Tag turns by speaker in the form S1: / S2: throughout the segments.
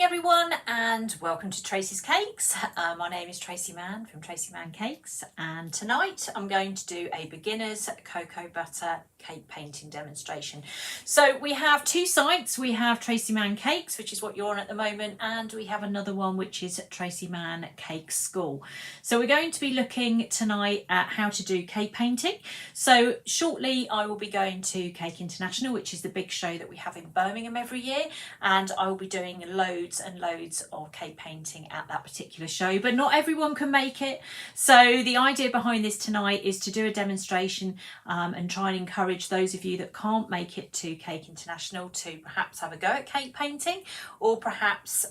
S1: Everyone, and welcome to Tracey's Cakes. My name is Tracey Mann from Tracey Mann Cakes, and tonight I'm going to do a beginner's cocoa butter cake painting demonstration. So we have two sites. We have Tracey Mann Cakes, which is what you're on at the moment, and we have another one which is Tracey Mann Cake School. So we're going to be looking tonight at how to do cake painting. So shortly I will be going to Cake International, which is the big show that we have in Birmingham every year, and I will be doing loads and loads of cake painting at that particular show, but not everyone can make it. So the idea behind this tonight is to do a demonstration and try and encourage those of you that can't make it to Cake International to perhaps have a go at cake painting, or perhaps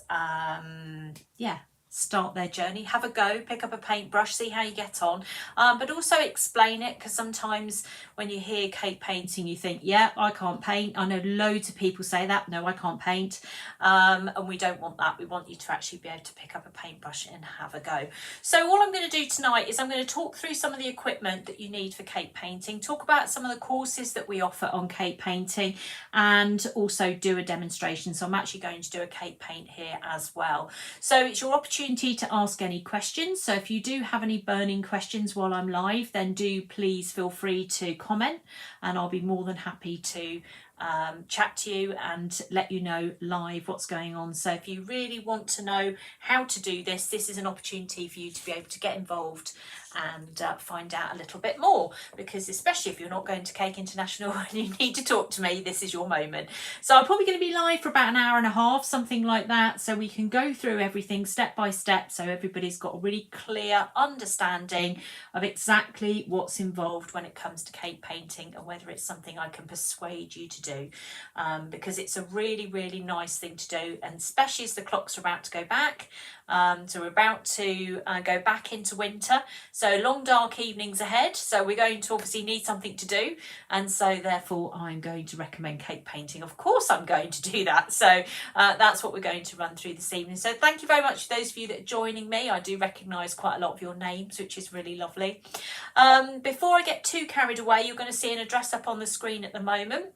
S1: start their journey, have a go, pick up a paintbrush, see how you get on, but also explain it, because sometimes when you hear cake painting you think, yeah, I can't paint. I know loads of people say that, no, I can't paint, and we don't want that. We want you to actually be able to pick up a paintbrush and have a go. So all I'm going to do tonight is I'm going to talk through some of the equipment that you need for cake painting, talk about some of the courses that we offer on cake painting, and also do a demonstration. So I'm actually going to do a cake paint here as well. So it's your opportunity to ask any questions. So if you do have any burning questions while I'm live, then do please feel free to comment, and I'll be more than happy to chat to you and let you know live what's going on. So if you really want to know how to do this, this is an opportunity for you to be able to get involved and find out a little bit more, because especially if you're not going to Cake International and you need to talk to me, this is your moment. So I'm probably going to be live for about an hour and a half, something like that, so we can go through everything step by step, so everybody's got a really clear understanding of exactly what's involved when it comes to cake painting, and whether it's something I can persuade you to do, because it's a really nice thing to do, and especially as the clocks are about to go back. So we're about to go back into winter, so long dark evenings ahead, so we're going to obviously need something to do, and so therefore I'm going to recommend cake painting. Of course I'm going to do that, so that's what we're going to run through this evening. So thank you very much for those of you that are joining me. I do recognise quite a lot of your names, which is really lovely. Before I get too carried away, you're going to see an address up on the screen at the moment.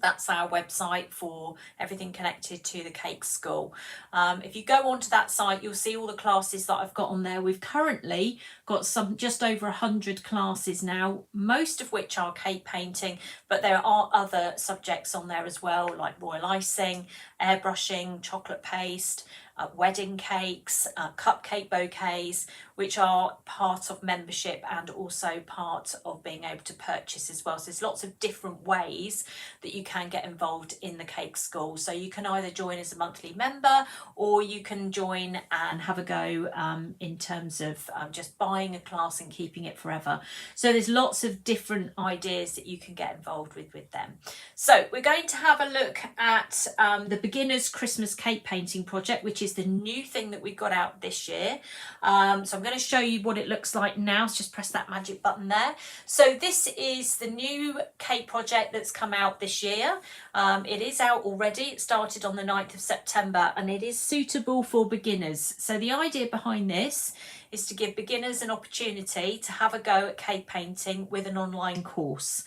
S1: That's our website for everything connected to the Cake School. If you go onto that site, you'll see all the classes that I've got on there. We've currently got just over 100 classes now, most of which are cake painting, but there are other subjects on there as well, like royal icing, airbrushing, chocolate paste, wedding cakes, cupcake bouquets, which are part of membership and also part of being able to purchase as well. So there's lots of different ways that you can get involved in the Cake School. So you can either join as a monthly member, or you can join and have a go in terms of just buying a class and keeping it forever. So there's lots of different ideas that you can get involved with them. So we're going to have a look at the Beginner's Christmas Cake Painting Project, which is the new thing that we got out this year. So I'm going to show you what it looks like now. So just press that magic button there. So this is the new cake project that's come out this year. It is out already. It started on the 9th of September, and it is suitable for beginners. So the idea behind this is to give beginners an opportunity to have a go at cake painting with an online course.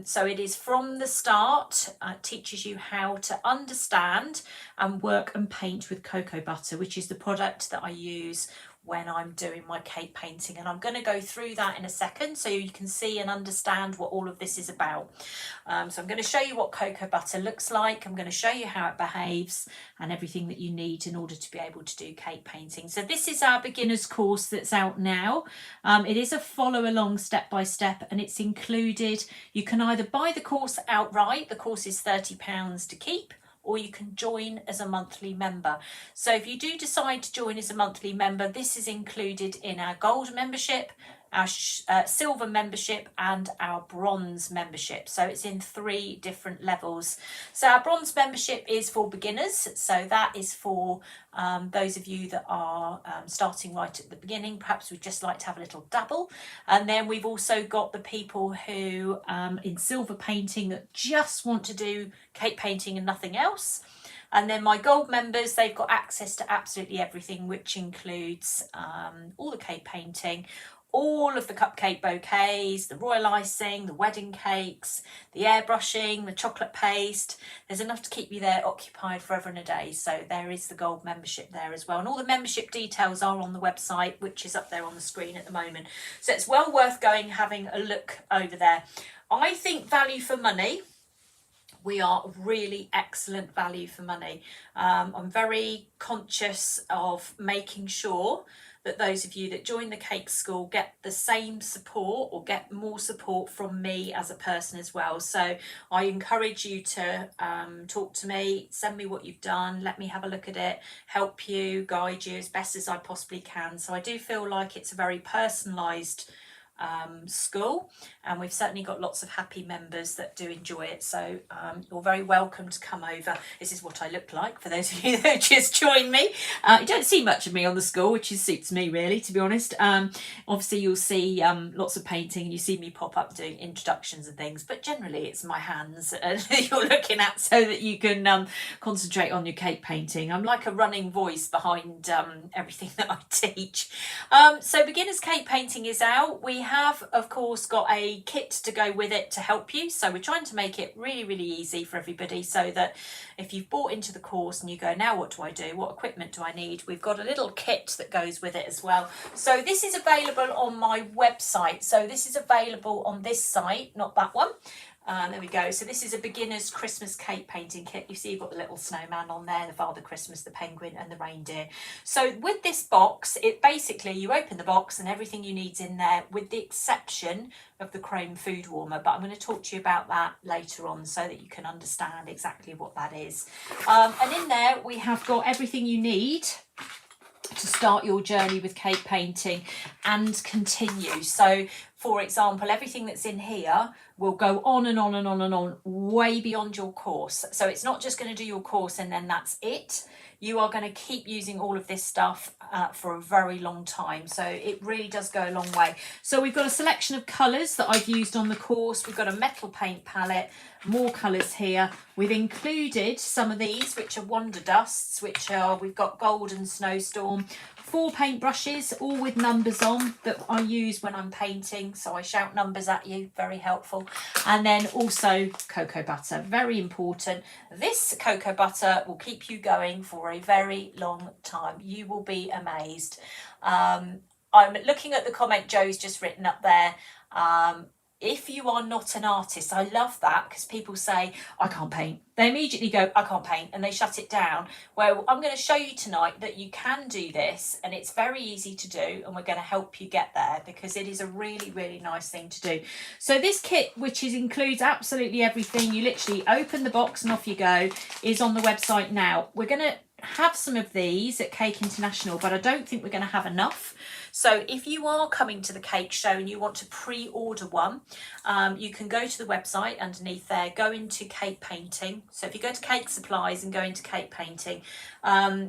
S1: So it is from the start, teaches you how to understand and work and paint with cocoa butter, which is the product that I use when I'm doing my cake painting, and I'm going to go through that in a second so you can see and understand what all of this is about. So I'm going to show you what cocoa butter looks like. I'm going to show you how it behaves and everything that you need in order to be able to do cake painting. So this is our beginner's course that's out now. It is a follow along step by step, and it's included. You can either buy the course outright, the course is £30 to keep, or you can join as a monthly member. So if you do decide to join as a monthly member, this is included in our gold membership, our silver membership, and our bronze membership. So it's in 3 different levels. So our bronze membership is for beginners. So that is for those of you that are starting right at the beginning. Perhaps we'd just like to have a little dabble. And then we've also got the people who in silver painting that just want to do cake painting and nothing else. And then my gold members, they've got access to absolutely everything, which includes all the cake painting, all of the cupcake bouquets, the royal icing, the wedding cakes, the airbrushing, the chocolate paste. There's enough to keep you there occupied forever and a day. So there is the gold membership there as well. And all the membership details are on the website, which is up there on the screen at the moment. So it's well worth going, having a look over there. I think value for money. We are really excellent value for money. I'm very conscious of making sure that those of you that join the cake school get the same support or get more support from me as a person as well. So I encourage you to talk to me, send me what you've done, let me have a look at it, help you, guide you as best as I possibly can. So I do feel like it's a very personalised school, and we've certainly got lots of happy members that do enjoy it. So you're very welcome to come over. This is what I look like for those of you that just joined me. You don't see much of me on the school, which suits me really, to be honest. Obviously you'll see lots of painting, and you see me pop up doing introductions and things, but generally it's my hands you're looking at, so that you can concentrate on your cake painting. I'm like a running voice behind everything that I teach. So beginners cake painting is out. We have, of course, got a kit to go with it to help you. So we're trying to make it really, really easy for everybody, so that if you've bought into the course and you go, now what do I do? What equipment do I need? We've got a little kit that goes with it as well. So this is available on my website. So this is available on this site, not that one. There we go. So this is a beginner's Christmas cake painting kit. You see you've got the little snowman on there, the Father Christmas, the penguin and the reindeer. So with this box, it basically, you open the box and everything you need's in there, with the exception of the chrome food warmer. But I'm going to talk to you about that later on, so that you can understand exactly what that is. And in there we have got everything you need to start your journey with cake painting and continue. So for example, everything that's in here will go on and on and on and on, way beyond your course. So it's not just going to do your course and then that's it. You are going to keep using all of this stuff for a very long time. So it really does go a long way. So we've got a selection of colours that I've used on the course. We've got a metal paint palette, more colours here. We've included some of these, which are Wonder Dusts, which are, we've got Golden Snowstorm, 4 paint brushes, all with numbers on, that I use when I'm painting. So I shout numbers at you, very helpful. And then also cocoa butter, very important. This cocoa butter will keep you going for a very long time. You will be amazed. I'm looking at the comment Joe's just written up there. If you are not an artist, I love that, because people say, I can't paint. They immediately go, I can't paint, and they shut it down. Well, I'm going to show you tonight that you can do this, and it's very easy to do, and we're going to help you get there, because it is a really, really nice thing to do. So this kit, which includes absolutely everything, you literally open the box and off you go, is on the website now. We're going to have some of these at Cake International, but I don't think we're going to have enough. So if you are coming to the cake show and you want to pre-order one, you can go to the website underneath there, go into cake painting. So if you go to cake supplies and go into cake painting,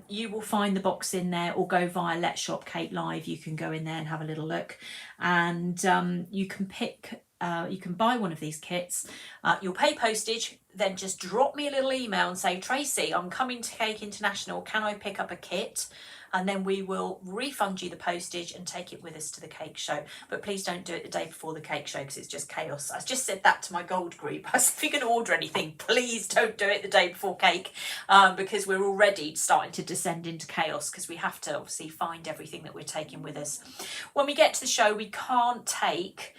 S1: you will find the box in there, or go via Let's Shop Cake Live. You can go in there and have a little look, and you can pick, you can buy one of these kits. You'll pay postage, then just drop me a little email and say, Tracy, I'm coming to Cake International, can I pick up a kit? And then we will refund you the postage and take it with us to the cake show. But please don't do it the day before the cake show, because it's just chaos. I just said that to my gold group. I said, if you're going to order anything, please don't do it the day before cake, because we're already starting to descend into chaos, because we have to obviously find everything that we're taking with us. When we get to the show, we can't take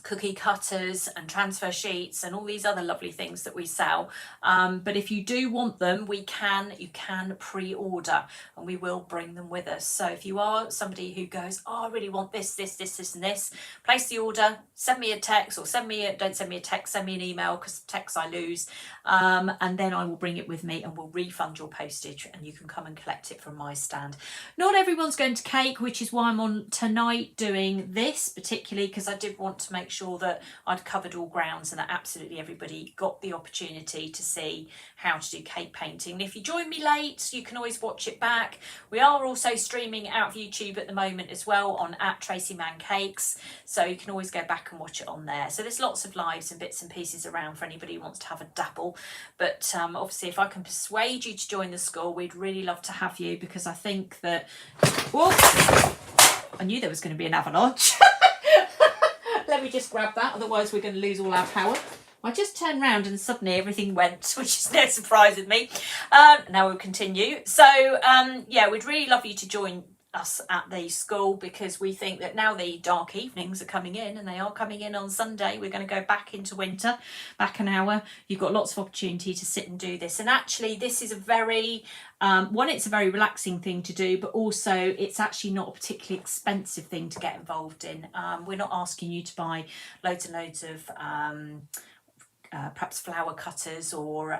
S1: cookie cutters and transfer sheets and all these other lovely things that we sell, but if you do want them, you can pre-order, and we will bring them with us. So if you are somebody who goes, oh, I really want this and this, place the order, send me a text, or don't send me a text, send me an email, because text I lose, and then I will bring it with me and we'll refund your postage, and you can come and collect it from my stand. Not everyone's going to cake, which is why I'm on tonight doing this particularly, because I did want to make sure that I'd covered all grounds and that absolutely everybody got the opportunity to see how to do cake painting. And if you join me late, you can always watch it back. We are also streaming out of YouTube at the moment as well, on @TraceyMannCakes, so you can always go back and watch it on there. So there's lots of lives and bits and pieces around for anybody who wants to have a dabble. But obviously, if I can persuade you to join the school, we'd really love to have you, because I think that, whoa, I knew there was going to be an avalanche. Let me just grab that, otherwise we're going to lose all our power. I just turned round and suddenly everything went, which is no surprise with me. Now we'll continue. So, yeah, we'd really love you to join us at the school, because we think that now the dark evenings are coming in, and they are coming in on Sunday. We're going to go back into winter, back an hour. You've got lots of opportunity to sit and do this. And actually, this is a very, it's a very relaxing thing to do, but also it's actually not a particularly expensive thing to get involved in. We're not asking you to buy loads and loads of perhaps flower cutters or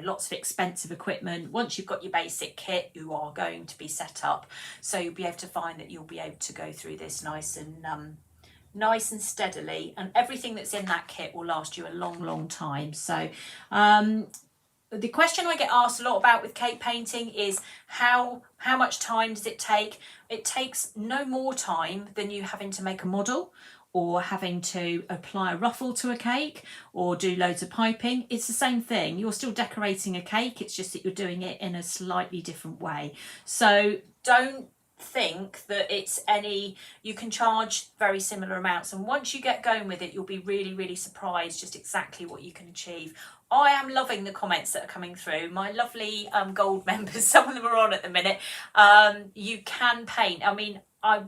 S1: lots of expensive equipment. Once you've got your basic kit, you are going to be set up, so you'll be able to find that you'll be able to go through this nice and steadily, and everything that's in that kit will last you a long time. So the question I get asked a lot about with cake painting is how much time does it take? It takes no more time than you having to make a model, or having to apply a ruffle to a cake, or do loads of piping. It's the same thing. You're still decorating a cake, it's just that you're doing it in a slightly different way. So don't think that you can charge very similar amounts, and once you get going with it, you'll be really surprised just exactly what you can achieve. I am loving the comments that are coming through. My lovely gold members, some of them are on at the minute. You can paint. I mean, I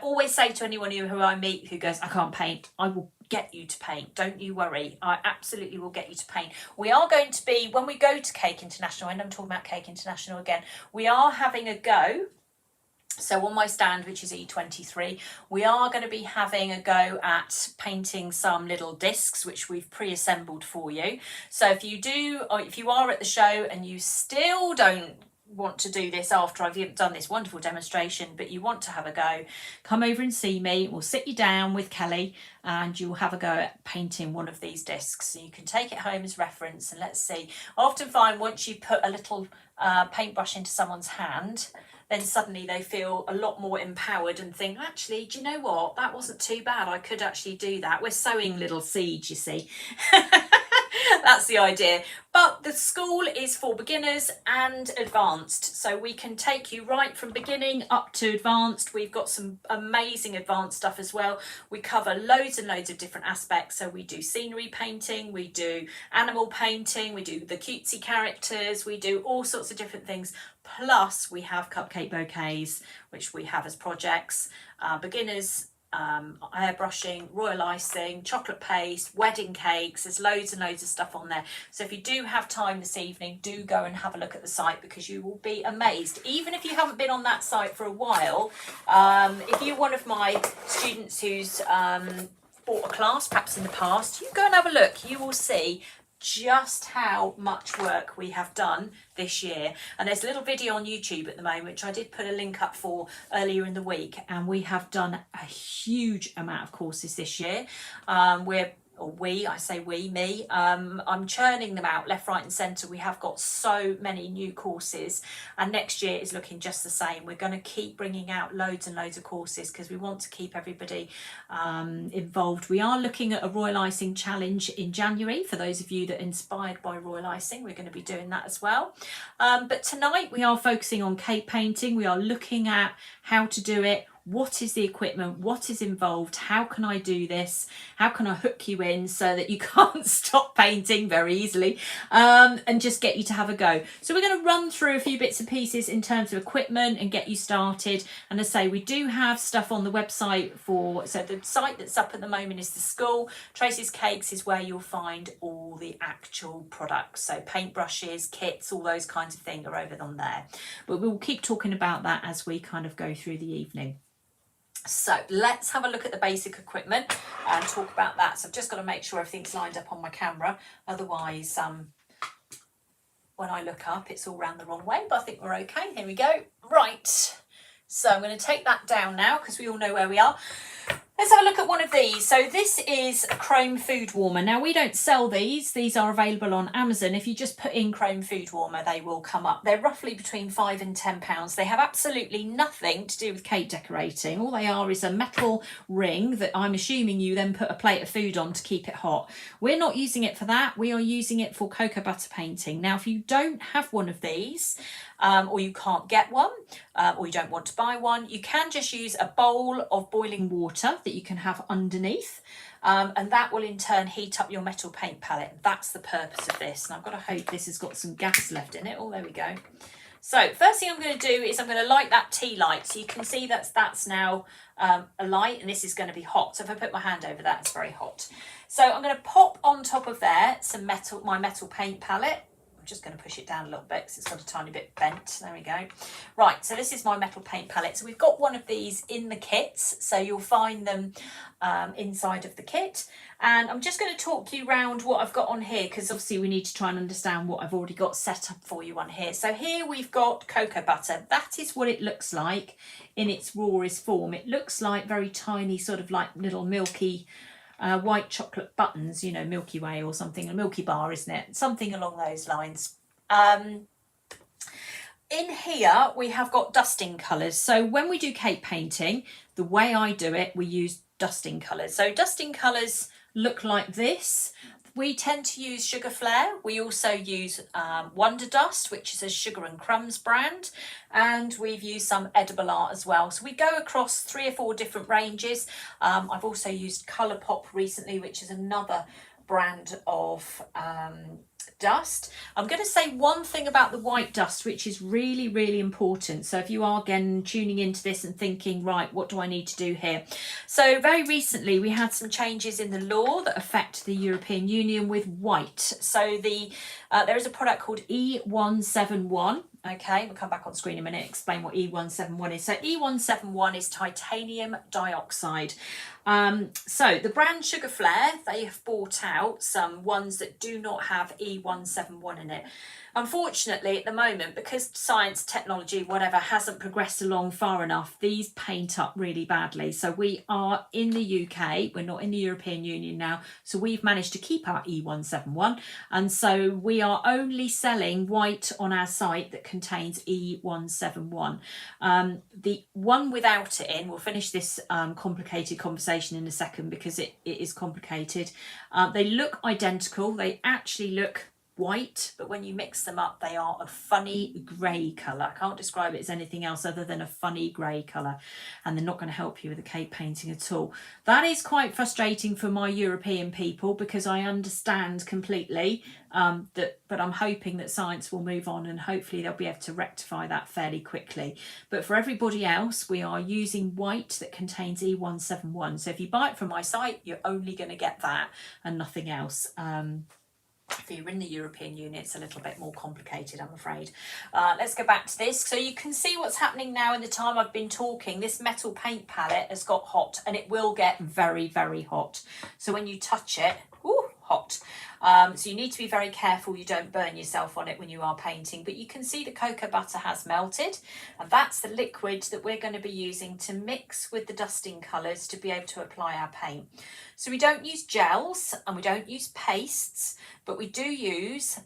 S1: always say to anyone who I meet who goes, I can't paint, I will get you to paint. Don't you worry. I absolutely will get you to paint. We are going to be, when we go to Cake International, and I'm talking about Cake International again, we are having a go. So on my stand, which is E23, we are going to be having a go at painting some little discs, which we've pre-assembled for you. So if you are at the show and you still don't want to do this after I've done this wonderful demonstration, but you want to have a go, come over and see me. We'll sit you down with Kelly and you'll have a go at painting one of these discs. So you can take it home as reference, and let's see. I often find once you put a little paintbrush into someone's hand, then suddenly they feel a lot more empowered and think, actually, do you know what? That wasn't too bad. I could actually do that. We're sowing little seeds, you see. That's the idea. But the school is for beginners and advanced. So we can take you right from beginning up to advanced. We've got some amazing advanced stuff as well. We cover loads and loads of different aspects. So we do scenery painting, we do animal painting, we do the cutesy characters, we do all sorts of different things. Plus we have cupcake bouquets, which we have as projects, beginners, airbrushing, royal icing, chocolate paste, wedding cakes. There's loads and loads of stuff on there. So if you do have time this evening, do go and have a look at the site, because you will be amazed. Even if you haven't been on that site for a while, if you're one of my students who's bought a class perhaps in the past, you go and have a look. You will see just how much work we have done this year. And there's a little video on YouTube at the moment, which I did put a link up for earlier in the week, and we have done a huge amount of courses this year. I'm churning them out left, right and centre. We have got so many new courses, and next year is looking just the same. We're going to keep bringing out loads and loads of courses because we want to keep everybody involved. We are looking at a royal icing challenge in January. For those of you that are inspired by royal icing, we're going to be doing that as well. But tonight we are focusing on cake painting. We are looking at how to do it. What is the equipment? What is involved? How can I do this? How can I hook you in so that you can't stop painting very easily, and just get you to have a go? So we're going to run through a few bits and pieces in terms of equipment and get you started. And as I say, we do have stuff on the website so the site that's up at the moment is the school. Tracey's Cakes is where you'll find all the actual products. So paintbrushes, kits, all those kinds of things are over on there. But we'll keep talking about that as we kind of go through the evening. So let's have a look at the basic equipment and talk about that. So I've just got to make sure everything's lined up on my camera. Otherwise, when I look up, it's all round the wrong way, but I think we're okay. Here we go. Right. So I'm going to take that down now because we all know where we are. Let's have a look at one of these. So this is a chrome food warmer. Now we don't sell these. These are available on Amazon. If you just put in chrome food warmer, they will come up. They're roughly between £5 and £10. They have absolutely nothing to do with cake decorating. All they are is a metal ring that I'm assuming you then put a plate of food on to keep it hot. We're not using it for that. We are using it for cocoa butter painting. Now, if you don't have one of these, or you can't get one, or you don't want to buy one, you can just use a bowl of boiling water that you can have underneath, and that will in turn heat up your metal paint palette. That's the purpose of this, and I've got to hope this has got some gas left in it. Oh, there we go. So first thing I'm going to do is I'm going to light that tea light, so you can see that's now a light, and this is going to be hot. So if I put my hand over that, it's very hot. So I'm going to pop on top of there some my metal paint palette. I'm just going to push it down a little bit because it's got a tiny bit bent. There we go. Right, so this is my metal paint palette. So we've got one of these in the kits, so you'll find them inside of the kit. And I'm just going to talk you around what I've got on here, because obviously we need to try and understand what I've already got set up for you on here. So here we've got cocoa butter. That is what it looks like in its rawest form. It looks like very tiny, sort of like little milky white chocolate buttons, you know, Milky Way or something, a Milky Bar, isn't it? Something along those lines. In here, we have got dusting colours. So when we do cake painting, the way I do it, we use dusting colours. So dusting colours look like this. We tend to use Sugar Flare. We also use Wonder Dust, which is a Sugar and Crumbs brand, and we've used some Edible Art as well. So we go across 3 or 4 different ranges. I've also used Colourpop recently, which is another brand of dust. I'm going to say one thing about the white dust, which is really, really important. So if you are again tuning into this and thinking, right, what do I need to do here? So very recently we had some changes in the law that affect the European Union with white. So there is a product called E171. Okay, we'll come back on screen in a minute, explain what E171 is. So E171 is titanium dioxide. So the brand Sugar Flare, they have bought out some ones that do not have E171 in it. Unfortunately, at the moment, because science, technology, whatever, hasn't progressed along far enough, these paint up really badly. So we are in the UK, we're not in the European Union now, so we've managed to keep our E171, and so we are only selling white on our site that contains E171. The one without it in, we'll finish this complicated conversation in a second because it is complicated. They look identical, they actually look white, but when you mix them up they are a funny grey colour. I can't describe it as anything else other than a funny grey colour, and they're not going to help you with the cake painting at all. That is quite frustrating for my European people because I understand completely that, but I'm hoping that science will move on and hopefully they'll be able to rectify that fairly quickly. But for everybody else, we are using white that contains E171. So if you buy it from my site, you're only going to get that and nothing else. If you're in the European Union, it's a little bit more complicated, I'm afraid. Let's go back to this. So you can see what's happening now in the time I've been talking. This metal paint palette has got hot, and it will get very, very hot. So when you touch it, ooh, hot. So you need to be very careful you don't burn yourself on it when you are painting. But you can see the cocoa butter has melted, and that's the liquid that we're going to be using to mix with the dusting colours to be able to apply our paint. So we don't use gels and we don't use pastes, but we do use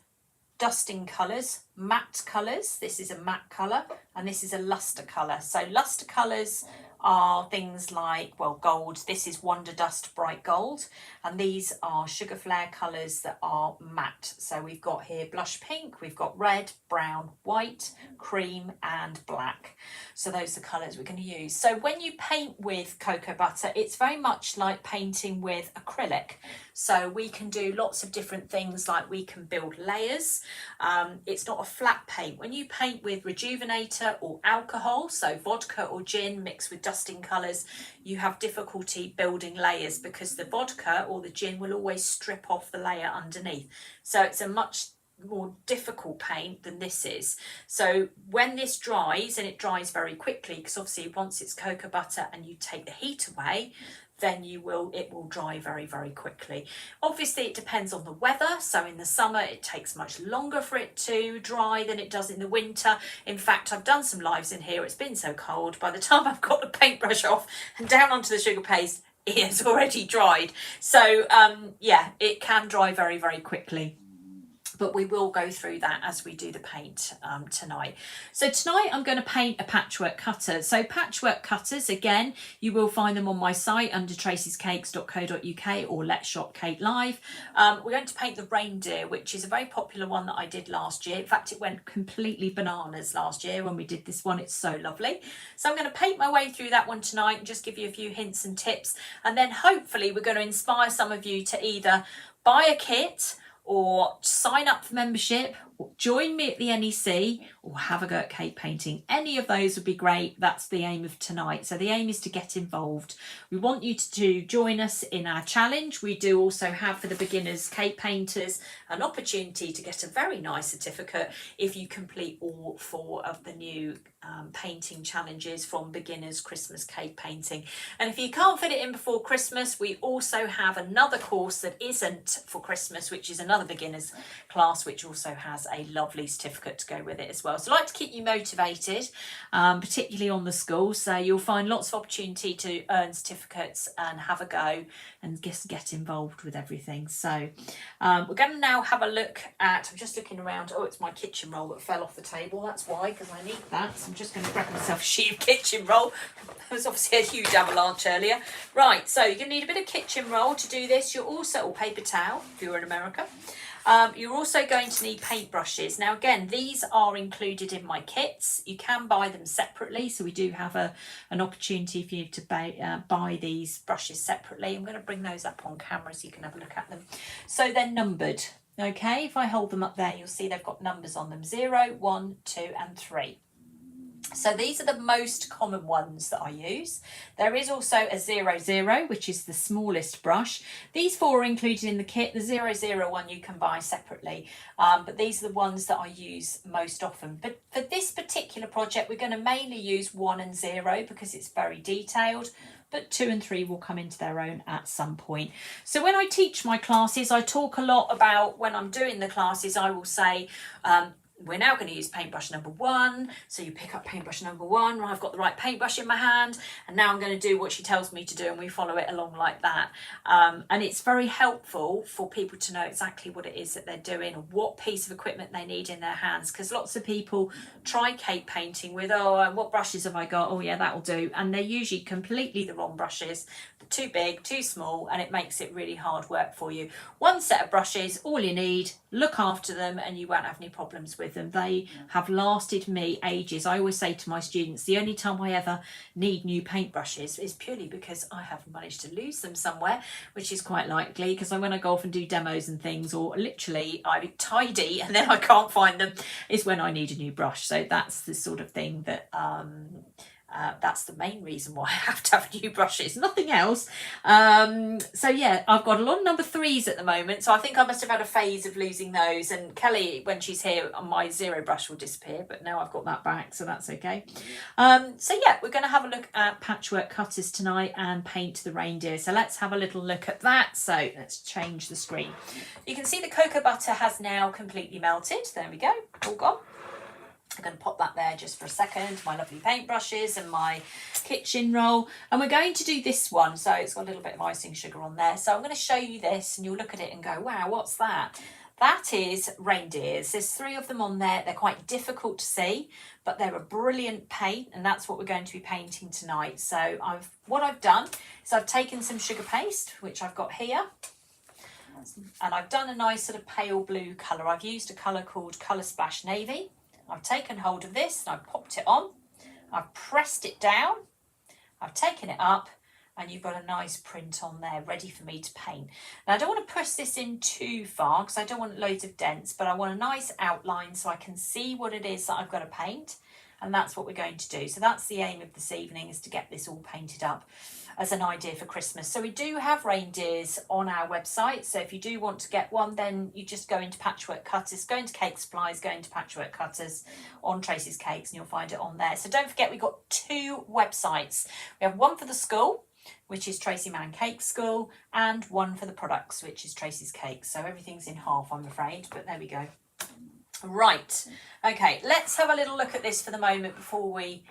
S1: dusting colours, matte colours. This is a matte colour and this is a luster colour. So luster colours are things like, well, gold. This is Wonder Dust Bright Gold, and these are Sugar Flare colours that are matte. So we've got here blush pink, we've got red, brown, white, cream and black. So those are the colours we're going to use. So when you paint with cocoa butter, it's very much like painting with acrylic. So we can do lots of different things, like we can build layers. It's not a flat paint. When you paint with rejuvenator or alcohol, so vodka or gin mixed with dusting colours, you have difficulty building layers because the vodka or the gin will always strip off the layer underneath. So it's a much more difficult paint than this is. So when this dries, and it dries very quickly because obviously once it's cocoa butter and you take the heat away, then it will dry very, very quickly. Obviously it depends on the weather. So in the summer it takes much longer for it to dry than it does in the winter. In fact, I've done some lives in here, it's been so cold, by the time I've got the paintbrush off and down onto the sugar paste, it has already dried. So yeah, it can dry very, very quickly. But we will go through that as we do the paint tonight. So tonight I'm going to paint a patchwork cutter. So patchwork cutters, again, you will find them on my site under traceyscakes.co.uk or Let's Shop Kate Live. We're going to paint the reindeer, which is a very popular one that I did last year. In fact, it went completely bananas last year when we did this one. It's so lovely. So I'm going to paint my way through that one tonight and just give you a few hints and tips. And then hopefully we're going to inspire some of you to either buy a kit or sign up for membership, or join me at the NEC, or have a go at cake painting. Any of those would be great. That's the aim of tonight. So the aim is to get involved. We want you to join us in our challenge. We do also have for the beginners cake painters an opportunity to get a very nice certificate if you complete all 4 of the new painting challenges from beginners Christmas cake painting. And if you can't fit it in before Christmas, we also have another course that isn't for Christmas, which is another beginners class, which also has a lovely certificate to go with it as well. So I like to keep you motivated, particularly on the school. So you'll find lots of opportunity to earn certificates and have a go and get involved with everything. So we're going to now have a look at, I'm just looking around. Oh, it's my kitchen roll that fell off the table. That's why, because I need that. So I'm just going to grab myself a sheet of kitchen roll. There was obviously a huge avalanche earlier. Right, so you're going to need a bit of kitchen roll to do this. You're also, or paper towel if you're in America. You're also going to need paintbrushes. Now again, these are included in my kits. You can buy them separately, so we do have an opportunity for you to buy these brushes separately. I'm going to bring those up on camera so you can have a look at them. So they're numbered, okay? If I hold them up there, you'll see they've got numbers on them, 0, 1, 2 and 3. So these are the most common ones that I use. There is also a 00, which is the smallest brush. These 4 are included in the kit. The 00 one you can buy separately, but these are the ones that I use most often. But for this particular project, we're going to mainly use 1 and 0 because it's very detailed. But 2 and 3 will come into their own at some point. So when I teach my classes, I talk a lot about, when I'm doing the classes, I will say, we're now going to use paintbrush number 1. So you pick up paintbrush number 1. I've got the right paintbrush in my hand, and now I'm going to do what she tells me to do, and we follow it along like that. And it's very helpful for people to know exactly what it is that they're doing, or what piece of equipment they need in their hands, because lots of people try cake painting with, oh, what brushes have I got? Oh yeah, that'll do. And they're usually completely the wrong brushes. They're too big, too small, and it makes it really hard work for you. 1 set of brushes, all you need. Look after them and you won't have any problems with them. They have lasted me ages. I always say to my students, the only time I ever need new paintbrushes is purely because I have managed to lose them somewhere, which is quite likely, because when I go off and do demos and things, or literally I tidy and then I can't find them, is when I need a new brush. So that's the sort of thing that that's the main reason why I have to have new brushes, nothing else. So yeah, I've got a lot of number 3s at the moment, so I think I must have had a phase of losing those, and Kelly, when she's here, my 0 brush will disappear, but now I've got that back, so that's okay. So yeah, we're going to have a look at patchwork cutters tonight and paint the reindeer. So let's have a little look at that. So let's change the screen. You can see the cocoa butter has now completely melted. There we go, all gone. I'm going to pop that there just for a second, my lovely paintbrushes and my kitchen roll. And we're going to do this one. So it's got a little bit of icing sugar on there. So I'm going to show you this and you'll look at it and go, wow, what's that? That is reindeers. There's 3 of them on there. They're quite difficult to see, but they're a brilliant paint, and that's what we're going to be painting tonight. So what I've done is I've taken some sugar paste, which I've got here, and I've done a nice sort of pale blue colour. I've used a colour called Colour Splash Navy. I've taken hold of this and I've popped it on, I've pressed it down, I've taken it up, and you've got a nice print on there ready for me to paint. Now I don't want to push this in too far because I don't want loads of dents, but I want a nice outline so I can see what it is that I've got to paint, and that's what we're going to do. So that's the aim of this evening, is to get this all painted up as an idea for Christmas. So we do have reindeers on our website, so if you do want to get one, then you just go into Patchwork Cutters, go into Cake Supplies, go into Patchwork Cutters on Tracey's Cakes, and you'll find it on there. So don't forget, we've got 2 websites. We have one for the school, which is Tracey Mann Cake School, and one for the products, which is Tracey's Cakes. So everything's in half, I'm afraid, but there we go. Right, okay, let's have a little look at this for the moment before we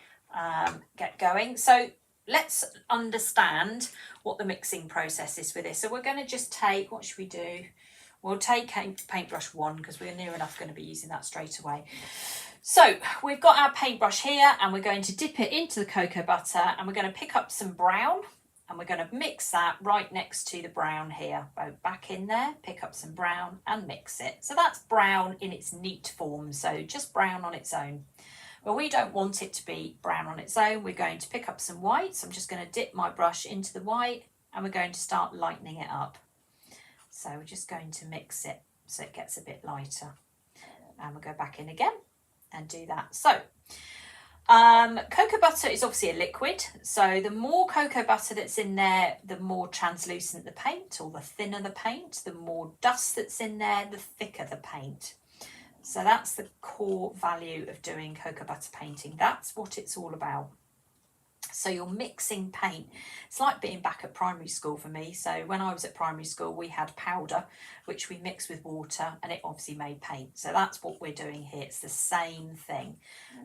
S1: get going. So let's understand what the mixing process is for this. So we're going to just take, what should we do? We'll take paintbrush 1 because we're near enough going to be using that straight away. So we've got our paintbrush here and we're going to dip it into the cocoa butter and we're going to pick up some brown and we're going to mix that right next to the brown here. Go back in there, pick up some brown and mix it. So that's brown in its neat form, so just brown on its own. But we don't want it to be brown on its own. We're going to pick up some white. So I'm just going to dip my brush into the white and we're going to start lightening it up. So we're just going to mix it so it gets a bit lighter. And we'll go back in again and do that. So cocoa butter is obviously a liquid. So the more cocoa butter that's in there, the more translucent the paint, or the thinner the paint. The more dust that's in there, the thicker the paint. So that's the core value of doing cocoa butter painting. That's what it's all about. So you're mixing paint. It's like being back at primary school for me. So when I was at primary school, we had powder, which we mixed with water, and it obviously made paint. So that's what we're doing here. It's the same thing.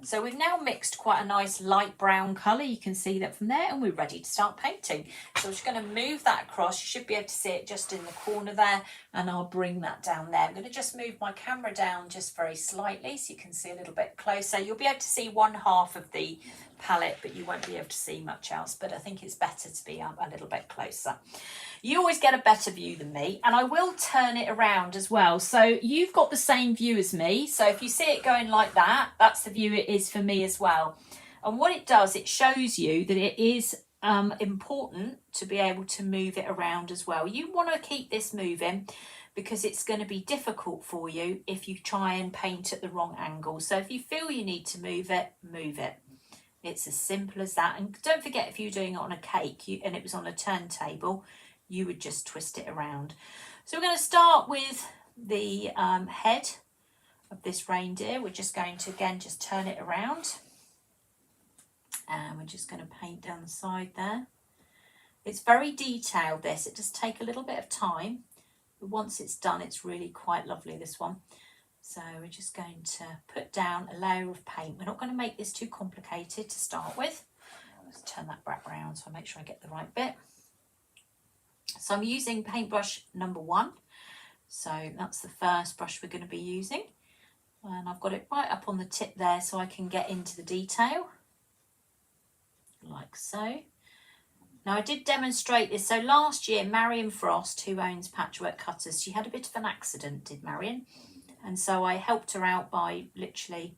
S1: So we've now mixed quite a nice light brown colour. You can see that from there, and we're ready to start painting. So we're just going to move that across. You should be able to see it just in the corner there, and I'll bring that down there. I'm going to just move my camera down just very slightly so you can see a little bit closer. You'll be able to see one half of the palette, but you won't be able to see much else, but I think it's better to be a little bit closer. You always get a better view than me, and I will turn it around as well, so you've got the same view as me. So if you see it going like that, that's the view it is for me as well. And what it does, it shows you that it is important to be able to move it around as well. You want to keep this moving because it's going to be difficult for you if you try and paint at the wrong angle. So if you feel you need to move it, move it. It's as simple as that. And don't forget, if you're doing it on a cake and it was on a turntable, you would just twist it around. So we're going to start with the head of this reindeer. We're just going to, again, just turn it around. And we're just going to paint down the side there. It's very detailed, this. It does take a little bit of time. But once it's done, it's really quite lovely, this one. So we're just going to put down a layer of paint. We're not going to make this too complicated to start with. Let's turn that back round so I make sure I get the right bit. So I'm using paintbrush number 1. So that's the first brush we're going to be using. And I've got it right up on the tip there so I can get into the detail. Like so. Now I did demonstrate this. So last year, Marion Frost, who owns Patchwork Cutters, she had a bit of an accident, did Marion? And so I helped her out by literally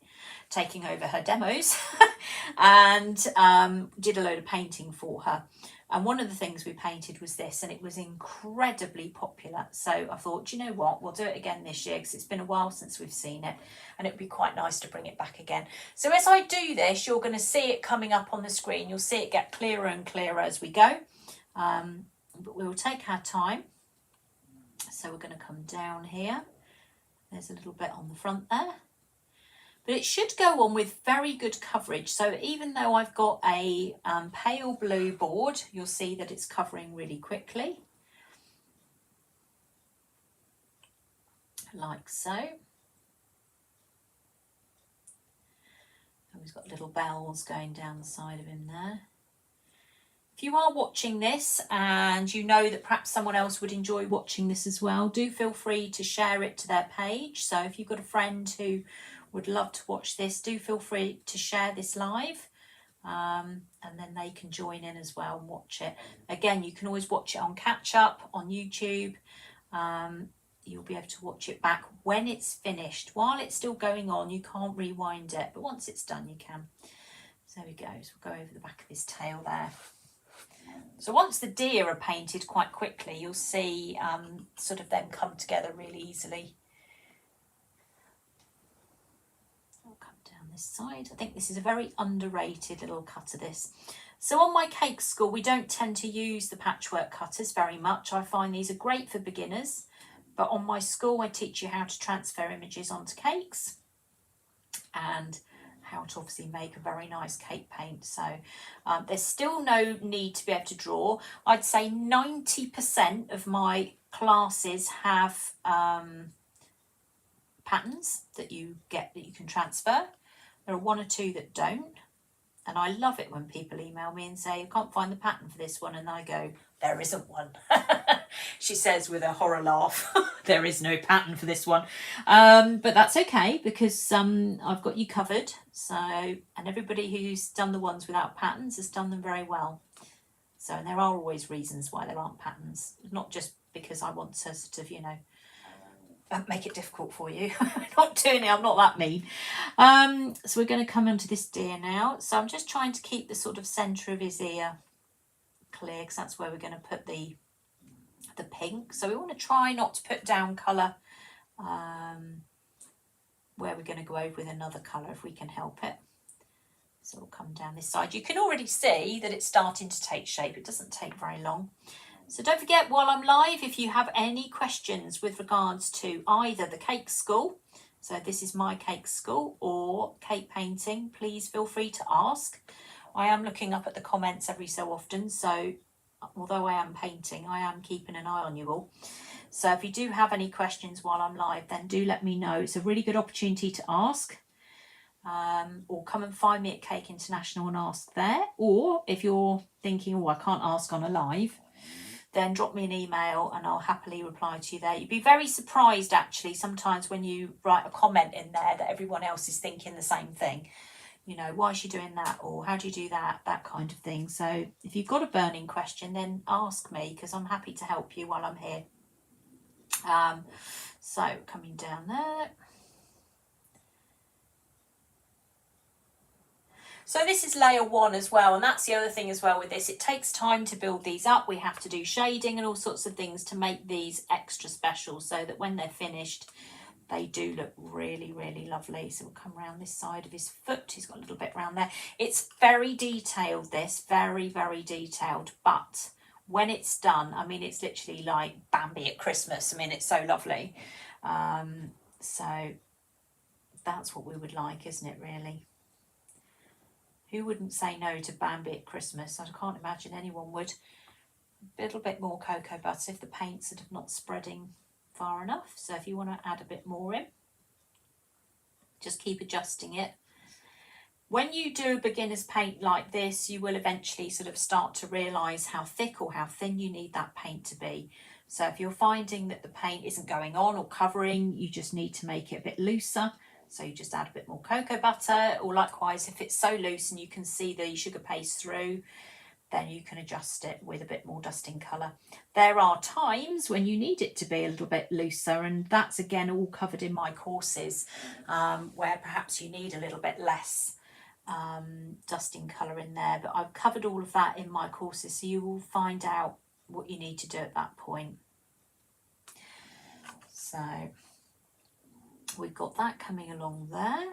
S1: taking over her demos and did a load of painting for her. And one of the things we painted was this, and it was incredibly popular. So I thought, you know what, we'll do it again this year because it's been a while since we've seen it, and it'd be quite nice to bring it back again. So as I do this, you're going to see it coming up on the screen. You'll see it get clearer and clearer as we go. But we will take our time. So we're going to come down here. There's a little bit on the front there. But it should go on with very good coverage. So even though I've got a pale blue board, you'll see that it's covering really quickly. Like so. And we've got little bells going down the side of him there. If you are watching this and you know that perhaps someone else would enjoy watching this as well, do feel free to share it to their page. So if you've got a friend who would love to watch this, do feel free to share this live, and then they can join in as well and watch it. Again, you can always watch it on catch up on YouTube. You'll be able to watch it back when it's finished. While it's still going on, you can't rewind it, but once it's done, you can. So there we go. So we'll go over the back of his tail there. So once the deer are painted quite quickly, you'll see sort of them come together really easily. I'll come down this side. I think this is a very underrated little cutter, this. So on my cake school, we don't tend to use the patchwork cutters very much. I find these are great for beginners, but on my school, I teach you how to transfer images onto cakes and how to obviously make a very nice cake paint. So there's still no need to be able to draw. I'd say 90% of my classes have patterns that you get that you can transfer. There are 1 or 2 that don't. And I love it when people email me and say, I can't find the pattern for this one. And I go, there isn't one. She says with a horror laugh, there is no pattern for this one. But that's okay, because I've got you covered. So, and everybody who's done the ones without patterns has done them very well. So, and there are always reasons why there aren't patterns, not just because I want to sort of, you know, make it difficult for you. I'm not doing it, I'm not that mean. So we're going to come onto this deer now. So I'm just trying to keep the sort of centre of his ear clear, because that's where we're going to put the pink. So we want to try not to put down colour where we're going to go over with another colour if we can help it. So we'll come down this side. You can already see that it's starting to take shape. It doesn't take very long. So don't forget, while I'm live, if you have any questions with regards to either the cake school, so this is my cake school, or cake painting, please feel free to ask. I am looking up at the comments every so often, so although I am painting, I am keeping an eye on you all. So if you do have any questions while I'm live, then do let me know. It's a really good opportunity to ask. Or come and find me at Cake International and ask there. Or if you're thinking, oh, I can't ask on a live, then drop me an email and I'll happily reply to you there. You'd be very surprised, actually, sometimes when you write a comment in there that everyone else is thinking the same thing. You know, why is she doing that? Or how do you do that? That kind of thing. So if you've got a burning question, then ask me, because I'm happy to help you while I'm here. So coming down there. So this is layer 1 as well, and that's the other thing as well with this. It takes time to build these up. We have to do shading and all sorts of things to make these extra special, so that when they're finished, they do look really, really lovely. So we'll come around this side of his foot. He's got a little bit around there. It's very detailed, this, very, very detailed. But when it's done, I mean, it's literally like Bambi at Christmas. I mean, it's so lovely. So that's what we would like, isn't it, really? Who wouldn't say no to Bambi at Christmas? I can't imagine anyone would. A little bit more cocoa butter if the paint's sort of not spreading far enough. So if you want to add a bit more in, just keep adjusting it. When you do a beginner's paint like this, you will eventually sort of start to realise how thick or how thin you need that paint to be. So if you're finding that the paint isn't going on or covering, you just need to make it a bit looser. So you just add a bit more cocoa butter, or likewise, if it's so loose and you can see the sugar paste through, then you can adjust it with a bit more dusting colour. There are times when you need it to be a little bit looser, and that's again all covered in my courses, where perhaps you need a little bit less dusting colour in there. But I've covered all of that in my courses, so you will find out what you need to do at that point. So we've got that coming along there,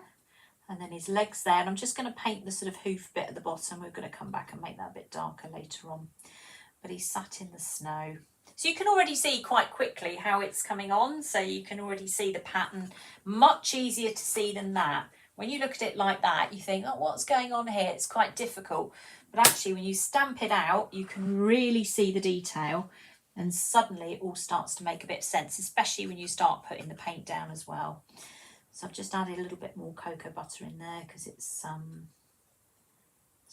S1: and then his legs there, and I'm just going to paint the sort of hoof bit at the bottom. We're going to come back and make that a bit darker later on, but he's sat in the snow. So you can already see quite quickly how it's coming on, so you can already see the pattern. Much easier to see than that. When you look at it like that, you think, oh, what's going on here? It's quite difficult, but actually when you stamp it out, you can really see the detail, and suddenly it all starts to make a bit of sense, especially when you start putting the paint down as well. So I've just added a little bit more cocoa butter in there because it's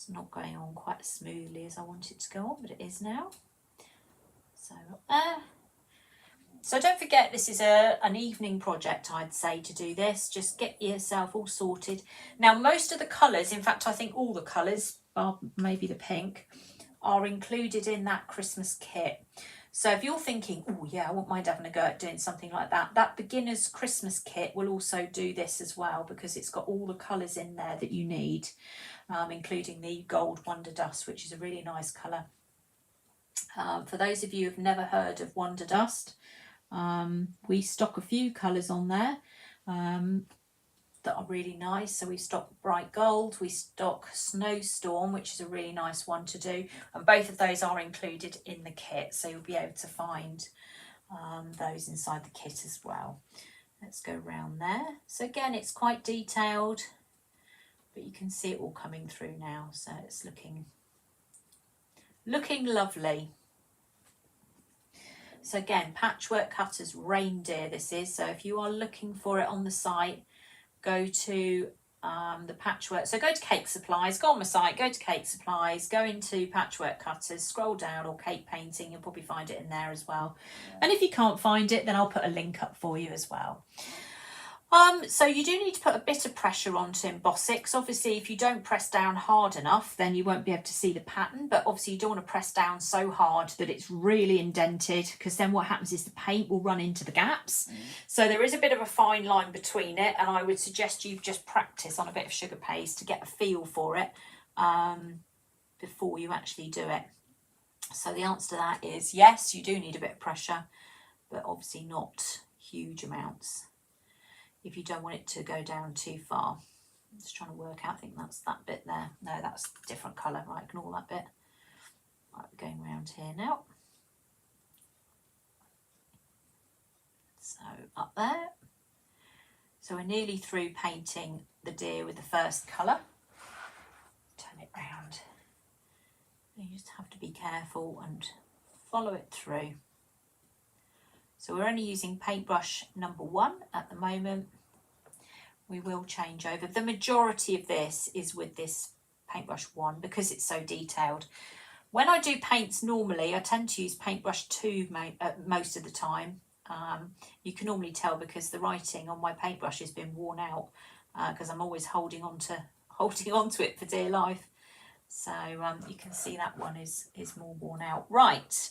S1: not going on quite as smoothly as I want it to go on, but it is now. So up there. So don't forget, this is an evening project, I'd say, to do this. Just get yourself all sorted. Now, most of the colours, in fact, I think all the colours, bar maybe the pink, are included in that Christmas kit. So if you're thinking, oh yeah, I wouldn't mind having a go at doing something like that, that beginner's Christmas kit will also do this as well, because it's got all the colours in there that you need, including the Gold Wonder Dust, which is a really nice colour. For those of you who've never heard of Wonder Dust, we stock a few colours on there that are really nice. So we stock Bright Gold, we stock Snowstorm, which is a really nice one to do, and both of those are included in the kit, so you'll be able to find those inside the kit as well. Let's go around there. So again, it's quite detailed, but you can see it all coming through now, so it's looking lovely. So again, Patchwork Cutters Reindeer this is. So if you are looking for it on the site, go to the patchwork. So go to Cake Supplies, go on my site, go to Cake Supplies, go into Patchwork Cutters, scroll down, or Cake Painting, you'll probably find it in there as well. And if you can't find it, then I'll put a link up for you as well. So you do need to put a bit of pressure on to emboss it, because obviously if you don't press down hard enough, then you won't be able to see the pattern. But obviously you don't want to press down so hard that it's really indented, because then what happens is the paint will run into the gaps. So there is a bit of a fine line between it, and I would suggest you just practice on a bit of sugar paste to get a feel for it before you actually do it. So the answer to that is yes, you do need a bit of pressure, but obviously not huge amounts, if you don't want it to go down too far. I'm just trying to work out, I think that's that bit there. No, that's a different colour. Right, ignore that bit. Right, we're going around here now. So up there. So we're nearly through painting the deer with the first colour. Turn it round. You just have to be careful and follow it through. So we're only using paintbrush number 1 at the moment. We will change over. The majority of this is with this paintbrush 1 because it's so detailed. When I do paints normally, I tend to use paintbrush 2 most of the time. You can normally tell because the writing on my paintbrush has been worn out because I'm always holding on to it for dear life. So you can see that one is more worn out. Right.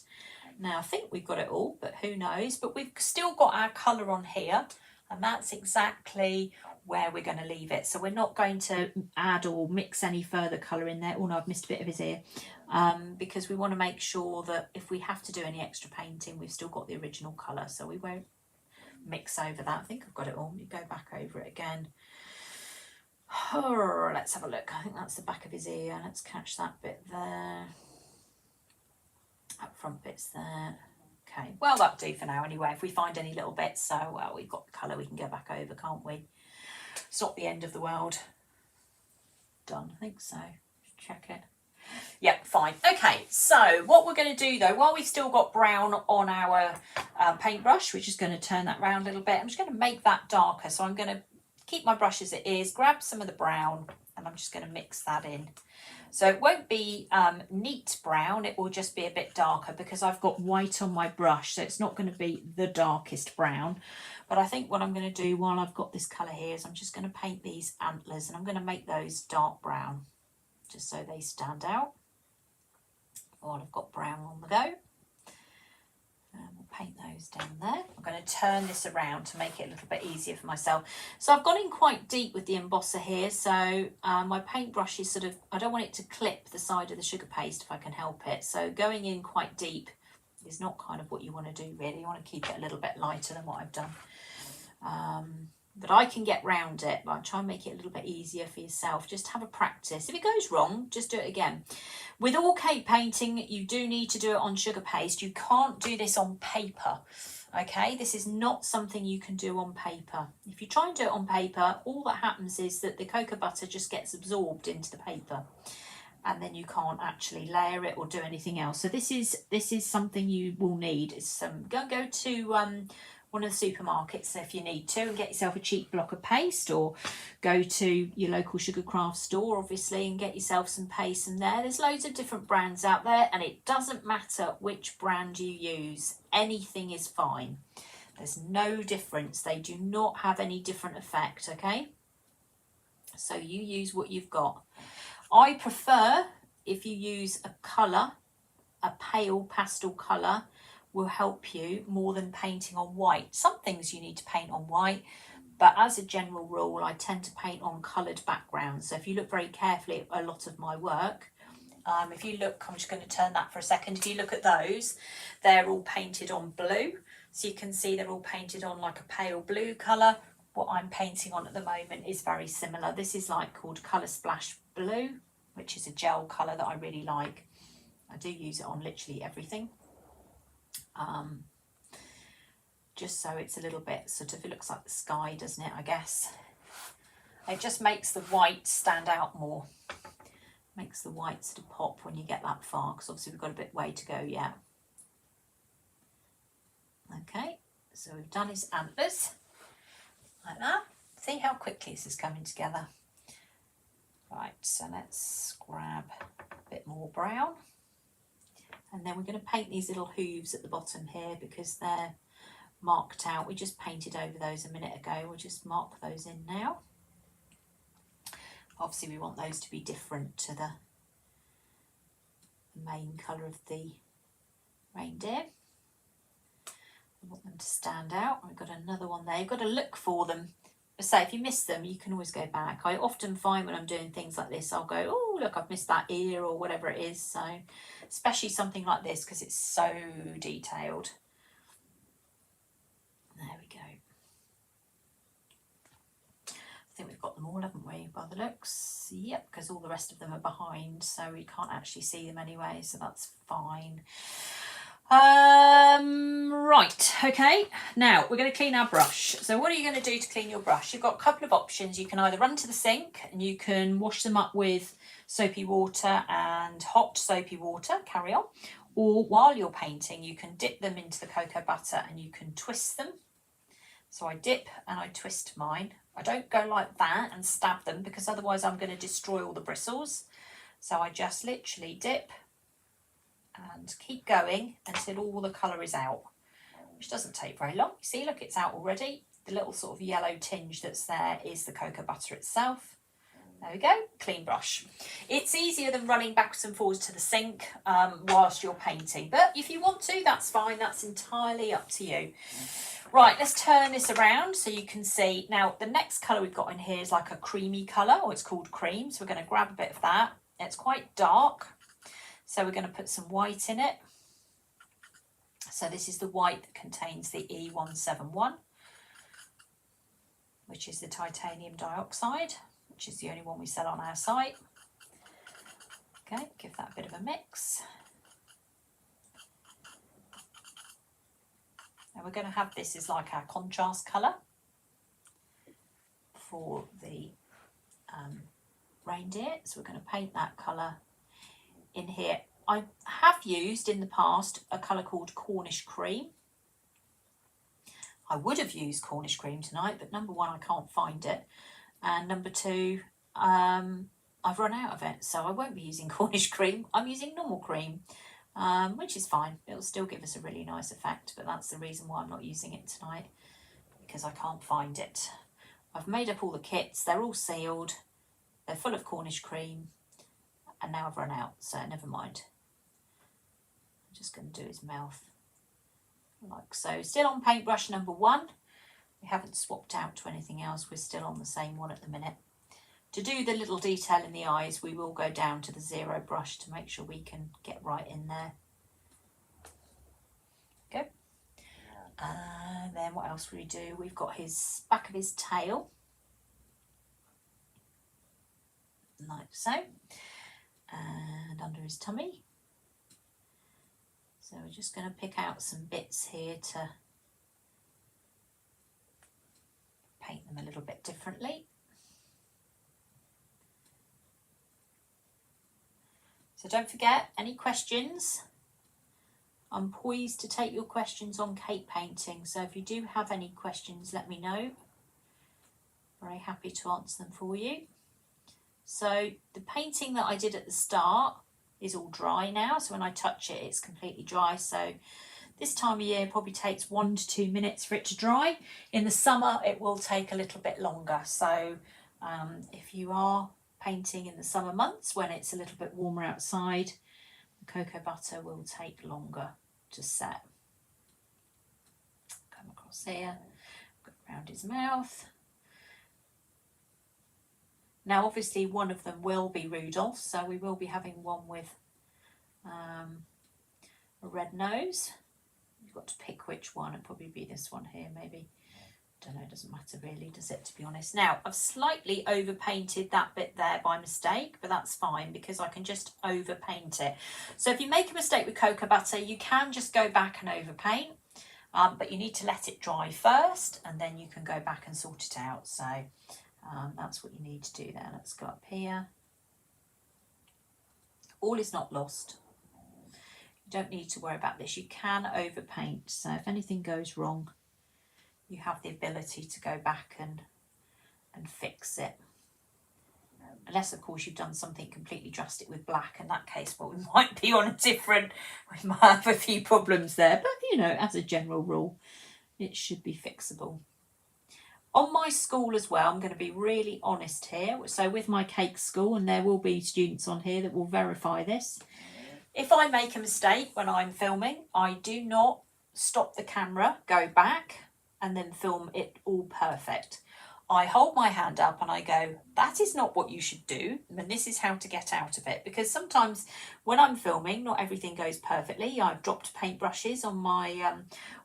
S1: Now, I think we've got it all, but who knows? But we've still got our colour on here, and that's exactly where we're going to leave it. So we're not going to add or mix any further colour in there. Oh no, I've missed a bit of his ear. Because we want to make sure that if we have to do any extra painting, we've still got the original colour, so we won't mix over that. I think I've got it all. Let me go back over it again. Oh, let's have a look. I think that's the back of his ear. Let's catch that bit there. Up front bits there. Okay, well, that'll do for now anyway. If we find any little bits, so well, we've got the colour, we can go back over, can't we? It's not the end of the world. Done, I think so. Check it. Yep, fine. Okay, so what we're going to do though, while we've still got brown on our paintbrush, we're just going to turn that round a little bit. I'm just going to make that darker. So I'm going to keep my brush as it is, grab some of the brown, and I'm just going to mix that in. So it won't be neat brown, it will just be a bit darker because I've got white on my brush, so it's not going to be the darkest brown. But I think what I'm going to do while I've got this colour here is I'm just going to paint these antlers, and I'm going to make those dark brown, just so they stand out. While I've got brown on the go. We'll paint those down there. I'm going to turn this around to make it a little bit easier for myself. So I've gone in quite deep with the embosser here. So my paintbrush is sort of, I don't want it to clip the side of the sugar paste if I can help it. So going in quite deep is not kind of what you want to do really. You want to keep it a little bit lighter than what I've done. But I can get round it, but I'll try and make it a little bit easier for yourself. Just have a practice. If it goes wrong, just do it again. With all cake painting, you do need to do it on sugar paste. You can't do this on paper, okay? This is not something you can do on paper. If you try and do it on paper, all that happens is that the cocoa butter just gets absorbed into the paper, and then you can't actually layer it or do anything else. So this is something you will need. It's go to one of the supermarkets if you need to and get yourself a cheap block of paste, or go to your local sugar craft store obviously and get yourself some paste in there. There's loads of different brands out there, and it doesn't matter which brand you use, anything is fine. There's no difference. They do not have any different effect, okay? So you use what you've got. I prefer if you use a colour, a pale pastel colour will help you more than painting on white. Some things you need to paint on white, but as a general rule, I tend to paint on coloured backgrounds. So if you look very carefully at a lot of my work, if you look, I'm just going to turn that for a second. If you look at those, they're all painted on blue. So you can see they're all painted on like a pale blue colour. What I'm painting on at the moment is very similar. This is like called Colour Splash Blue, which is a gel colour that I really like. I do use it on literally everything. Just so it's a little bit sort of, it looks like the sky, doesn't it, I guess. It just makes the white stand out more. Makes the white sort of pop when you get that far, because obviously we've got a bit way to go yet. Okay, so we've done his antlers, like that. See how quickly this is coming together. Right, so let's grab a bit more brown. And then we're going to paint these little hooves at the bottom here because they're marked out. We just painted over those a minute ago. We'll just mark those in now. Obviously we want those to be different to the main colour of the reindeer. I want them to stand out. We've got another one there. You've got to look for them. So if you miss them, you can always go back. I often find when I'm doing things like this, I'll go, oh, look, I've missed that ear or whatever it is. So especially something like this because it's so detailed. There we go. I think we've got them all, haven't we, by the looks? Yep, because all the rest of them are behind, so we can't actually see them anyway, so that's fine. Right, okay, now we're going to clean our brush. So what are you going to do to clean your brush? You've got a couple of options. You can either run to the sink and you can wash them up with soapy water and hot soapy water, carry on, or while you're painting you can dip them into the cocoa butter and you can twist them. So I dip and I twist mine. I don't go like that and stab them because otherwise I'm going to destroy all the bristles. So I just literally dip and keep going until all the colour is out, which doesn't take very long. You see, look, it's out already. The little sort of yellow tinge that's there is the cocoa butter itself. There we go, clean brush. It's easier than running backwards and forwards to the sink whilst you're painting, but if you want to, that's fine. That's entirely up to you. Right, let's turn this around so you can see. Now, the next colour we've got in here is like a creamy colour, or it's called cream. So we're going to grab a bit of that. It's quite dark, so we're going to put some white in it. So this is the white that contains the E171, which is the titanium dioxide, which is the only one we sell on our site. Okay, give that a bit of a mix. And we're going to have this as like our contrast colour for the reindeer. So we're going to paint that colour in here. I have used in the past a colour called Cornish cream. I would have used Cornish cream tonight, but number one, I can't find it. And number two, I've run out of it. So I won't be using Cornish cream. I'm using normal cream. Which is fine. It'll still give us a really nice effect, but that's the reason why I'm not using it tonight, because I can't find it. I've made up all the kits. They're all sealed. They're full of Cornish cream, and now I've run out, so never mind. I'm just going to do his mouth like so. Still on paintbrush number 1. We haven't swapped out to anything else. We're still on the same one at the minute. To do the little detail in the eyes, we will go down to the 0 brush to make sure we can get right in there. Go. And then what else will we do? We've got his back of his tail, like so, and under his tummy. So we're just going to pick out some bits here to paint them a little bit differently. So don't forget, any questions? I'm poised to take your questions on cake painting. So if you do have any questions, let me know. Very happy to answer them for you. So the painting that I did at the start is all dry now. So when I touch it, it's completely dry. So this time of year probably takes 1 to 2 minutes for it to dry. In the summer, it will take a little bit longer. So if you are painting in the summer months when it's a little bit warmer outside, the cocoa butter will take longer to set. Come across here, go around his mouth. Now obviously one of them will be Rudolph, so we will be having one with a red nose. You've got to pick which one. It'll probably be this one here maybe. Don't know, it doesn't matter really, does it, to be honest. Now, I've slightly overpainted that bit there by mistake, but that's fine because I can just overpaint it. So if you make a mistake with cocoa butter, you can just go back and overpaint, but you need to let it dry first and then you can go back and sort it out. So that's what you need to do there. Let's go up here. All is not lost. You don't need to worry about this. You can overpaint, so if anything goes wrong, you have the ability to go back and fix it. unless of course you've done something completely drastic with black. In that case, well, we might be on a different, we might have a few problems there, but you know, as a general rule, it should be fixable. On my school as well, I'm going to be really honest here. So with my cake school, and there will be students on here that will verify this, if I make a mistake when I'm filming, I do not stop the camera, go back, and then film it all perfect. I hold my hand up and I go, that is not what you should do, and this is how to get out of it. Because sometimes when I'm filming, not everything goes perfectly. I've dropped paintbrushes on my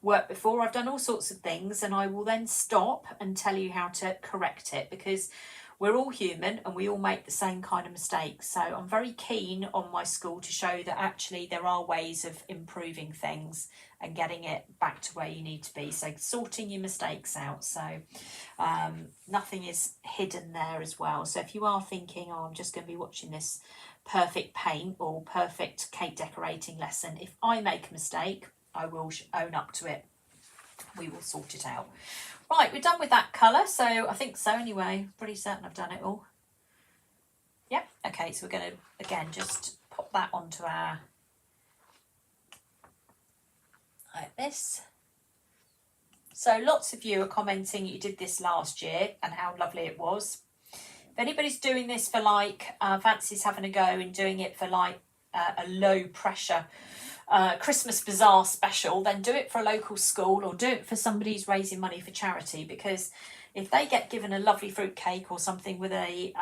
S1: work before. I've done all sorts of things, and I will then stop and tell you how to correct it, because we're all human and we all make the same kind of mistakes. So I'm very keen on my school to show that actually there are ways of improving things and getting it back to where you need to be. So sorting your mistakes out. So nothing is hidden there as well. So if you are thinking, oh, I'm just going to be watching this perfect paint or perfect cake decorating lesson, if I make a mistake, I will own up to it. We will sort it out. Right, we're done with that colour, so I think so anyway. Pretty certain I've done it all. Yep, okay, so we're going to, again, just pop that onto our, like this. So lots of you are commenting you did this last year and how lovely it was. If anybody's doing this for like, fancies having a go and doing it for like a low pressure Christmas Bazaar special, then do it for a local school or do it for somebody who's raising money for charity, because if they get given a lovely fruit cake or something with a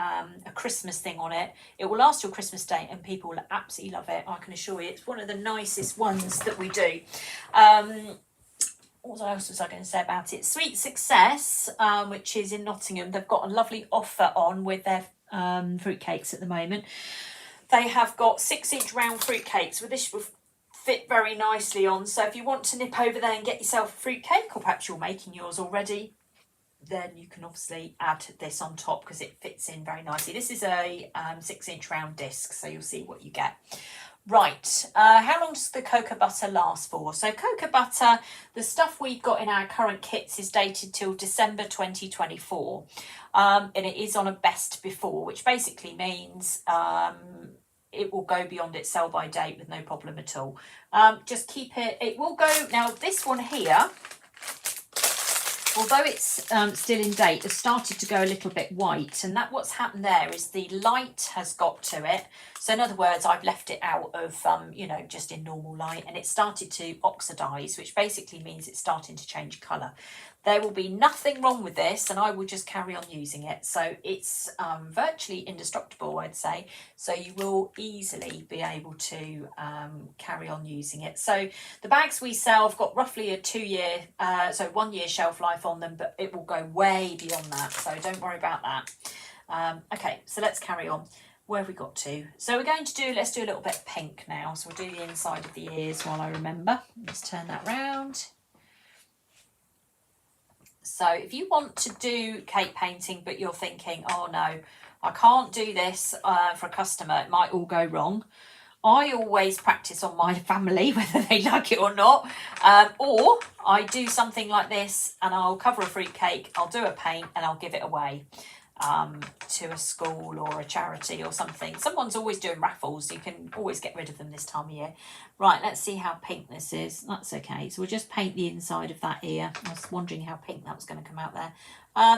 S1: Christmas thing on it, it will last till Christmas Day and people will absolutely love it. I can assure you it's one of the nicest ones that we do. What else was I going to say about it? Sweet Success, which is in Nottingham, they've got a lovely offer on with their fruit cakes at the moment. They have got 6-inch round fruit cakes, with this will fit very nicely on. So if you want to nip over there and get yourself a fruit cake, or perhaps you're making yours already, then you can obviously add this on top because it fits in very nicely. This is a 6-inch round disc, so you'll see what you get. Right, how long does the cocoa butter last for? So cocoa butter, the stuff we've got in our current kits is dated till December 2024, and it is on a best before, which basically means it will go beyond its sell by date with no problem at all. Just keep it, it will go, now this one here, although it's still in date, has started to go a little bit white, and that what's happened there is the light has got to it. So in other words, I've left it out of, you know, just in normal light, and it started to oxidise, which basically means it's starting to change colour. There will be nothing wrong with this, and I will just carry on using it. So it's virtually indestructible, I'd say. So you will easily be able to carry on using it. So the bags we sell have got roughly a 1 year shelf life on them, but it will go way beyond that. So don't worry about that. Okay, so let's carry on. Where have we got to? So we're going to do, let's do a little bit of pink now. So we'll do the inside of the ears while I remember. Let's turn that round. So if you want to do cake painting, but you're thinking, oh no, I can't do this for a customer, it might all go wrong. I always practice on my family, whether they like it or not. Or I do something like this and I'll cover a fruit cake, I'll do a paint and I'll give it away to a school or a charity or something. Someone's always doing raffles. You can always get rid of them this time of year. Right, let's see how pink this is. That's okay. So we'll just paint the inside of that ear. I was wondering how pink that was going to come out there.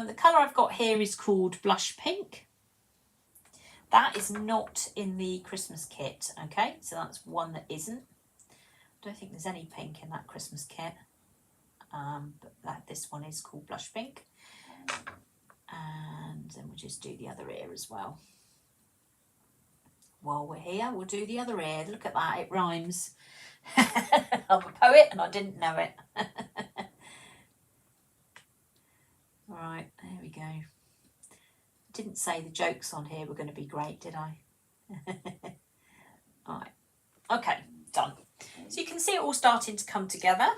S1: The colour I've got here is called Blush Pink. That is not in the Christmas kit, okay? So that's one that isn't. I don't think there's any pink in that Christmas kit. But this one is called Blush Pink. And then we'll just do the other ear as well. While we're here, we'll do the other ear. Look at that, it rhymes. I'm a poet and I didn't know it. All right, there we go. Didn't say the jokes on here were going to be great, did I? All right, okay, done. So you can see it all starting to come together.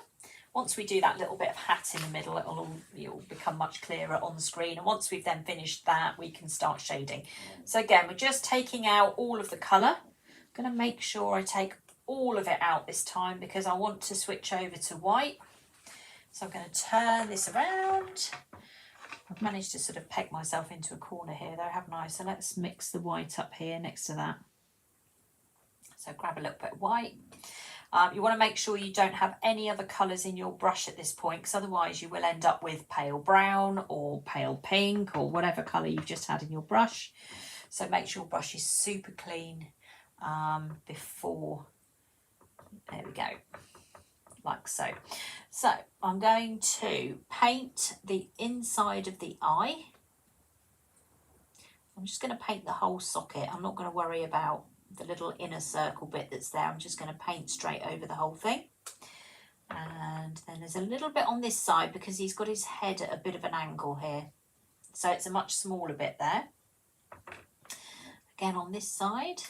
S1: Once we do that little bit of hat in the middle, it'll become much clearer on the screen. And once we've then finished that, we can start shading. So again, we're just taking out all of the colour. I'm going to make sure I take all of it out this time because I want to switch over to white. So I'm going to turn this around. I've managed to sort of peg myself into a corner here though, haven't I? So let's mix the white up here next to that. So grab a little bit of white. You want to make sure you don't have any other colours in your brush at this point, because otherwise you will end up with pale brown or pale pink or whatever colour you've just had in your brush. So make sure your brush is super clean before, there we go, like so. So I'm going to paint the inside of the eye. I'm just going to paint the whole socket. I'm not going to worry about the little inner circle bit that's there. I'm just going to paint straight over the whole thing. And then there's a little bit on this side because he's got his head at a bit of an angle here. So it's a much smaller bit there. Again, on this side,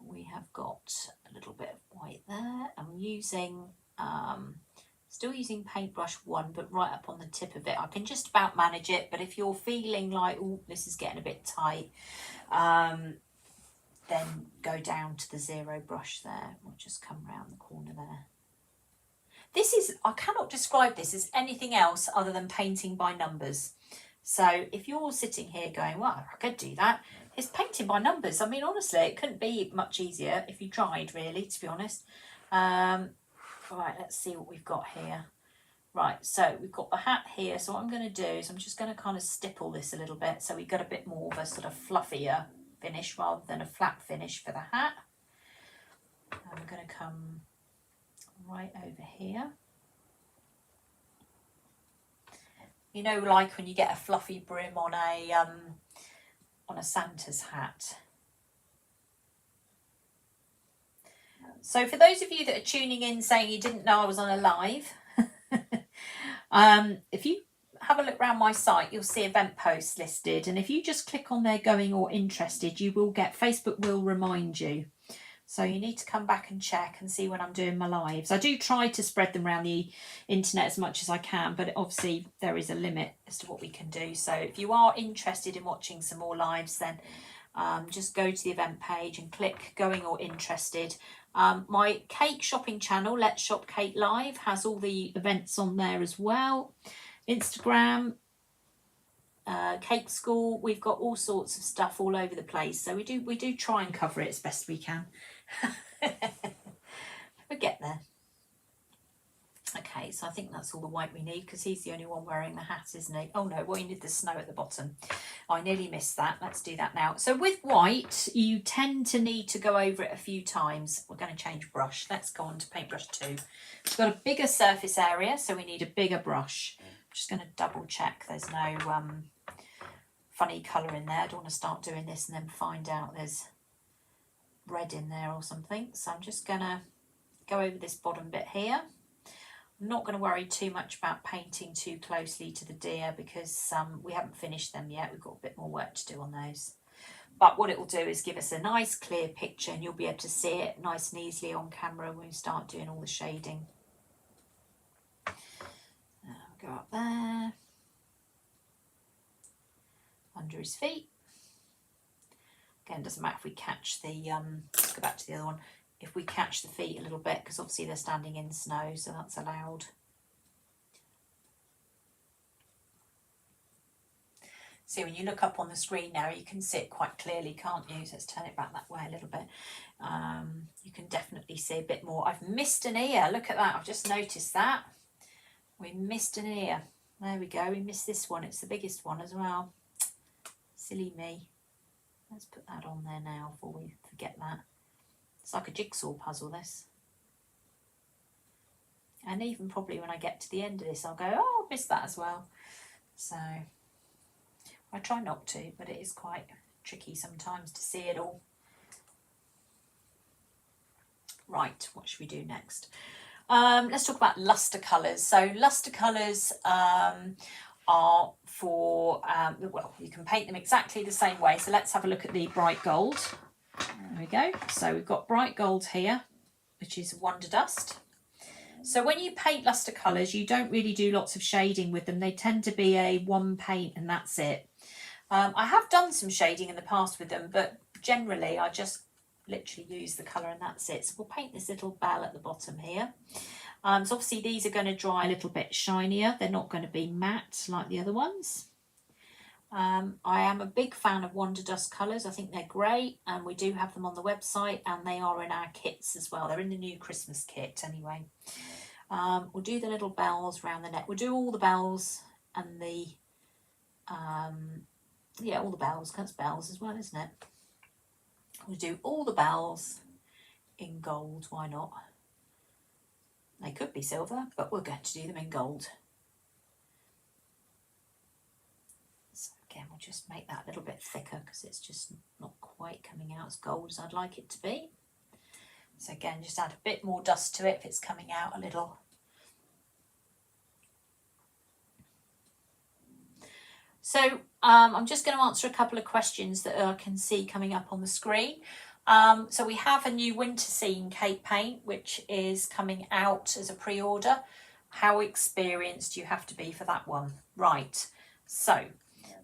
S1: we have got a little bit of white there. I'm using, still using paintbrush 1, but right up on the tip of it. I can just about manage it, but if you're feeling like, oh, this is getting a bit tight, then go down to the 0 brush there. We'll just come round the corner there. This is, I cannot describe this as anything else other than painting by numbers. So if you're sitting here going, well, I could do that, it's painting by numbers. I mean, honestly, it couldn't be much easier if you tried, really, to be honest. Right, let's see what we've got here. Right, so we've got the hat here. So what I'm going to do is I'm just going to kind of stipple this a little bit so we got a bit more of a sort of fluffier finish rather than a flat finish for the hat. And I'm going to come right over here. You know, like when you get a fluffy brim on a Santa's hat. So for those of you that are tuning in saying you didn't know I was on a live, if you have a look around my site, you'll see event posts listed, and if you just click on there going or interested, you will get, Facebook will remind you. So you need to come back and check and see when I'm doing my lives. I do try to spread them around the internet as much as I can, but obviously there is a limit as to what we can do. So if you are interested in watching some more lives, then just go to the event page and click going or interested. My cake shopping channel, Let's Shop Cake Live, has all the events on there as well. Instagram, Cake School, we've got all sorts of stuff all over the place. So we do try and cover it as best we can. We'll get there. Okay, so I think that's all the white we need because he's the only one wearing the hat, isn't he? Oh no, well, you need the snow at the bottom. I nearly missed that. Let's do that now. So with white, you tend to need to go over it a few times. We're going to change brush. Let's go on to paintbrush 2. We've got a bigger surface area, so we need a bigger brush. I'm just going to double check there's no funny colour in there. I don't want to start doing this and then find out there's red in there or something. So I'm just going to go over this bottom bit here. I'm not going to worry too much about painting too closely to the deer because we haven't finished them yet. We've got a bit more work to do on those. But what it will do is give us a nice clear picture and you'll be able to see it nice and easily on camera when we start doing all the shading. Go up there. Under his feet. Again, doesn't matter if we catch the, let's go back to the other one. If we catch the feet a little bit, because obviously they're standing in snow, so that's allowed. See, when you look up on the screen now, you can see it quite clearly, can't you? So let's turn it back that way a little bit. You can definitely see a bit more. I've missed an ear. Look at that. I've just noticed that. We missed an ear. There we go. We missed this one. It's the biggest one as well. Silly me. Let's put that on there now before we forget that. It's like a jigsaw puzzle, this. And even probably when I get to the end of this, I'll go, oh, I missed that as well. So I try not to, but it is quite tricky sometimes to see it all. Right, what should we do next? Let's talk about luster colours. So luster colours are for, well, you can paint them exactly the same way. So let's have a look at the bright gold. There we go. So we've got bright gold here, which is Wonder Dust. So when you paint luster colours, you don't really do lots of shading with them. They tend to be a one paint and that's it. I have done some shading in the past with them, but generally I just literally use the colour and that's it. So we'll paint this little bell at the bottom here. So obviously these are going to dry a little bit shinier. They're not going to be matte like the other ones. I am a big fan of Wonder Dust colours. I think they're great, and we do have them on the website, and they are in our kits as well. They're in the new Christmas kit anyway. We'll do the little bells around the neck. We'll do all the bells and the yeah, all the bells. That's bells as well, isn't it? We'll do all the bells in gold. Why not? They could be silver, but we're going to do them in gold. So again, we'll just make that a little bit thicker because it's just not quite coming out as gold as I'd like it to be. So again, just add a bit more dust to it if it's coming out a little. So I'm just going to answer a couple of questions that I can see coming up on the screen. So we have a new winter scene cake paint, which is coming out as a pre-order. How experienced do you have to be for that one? Right, so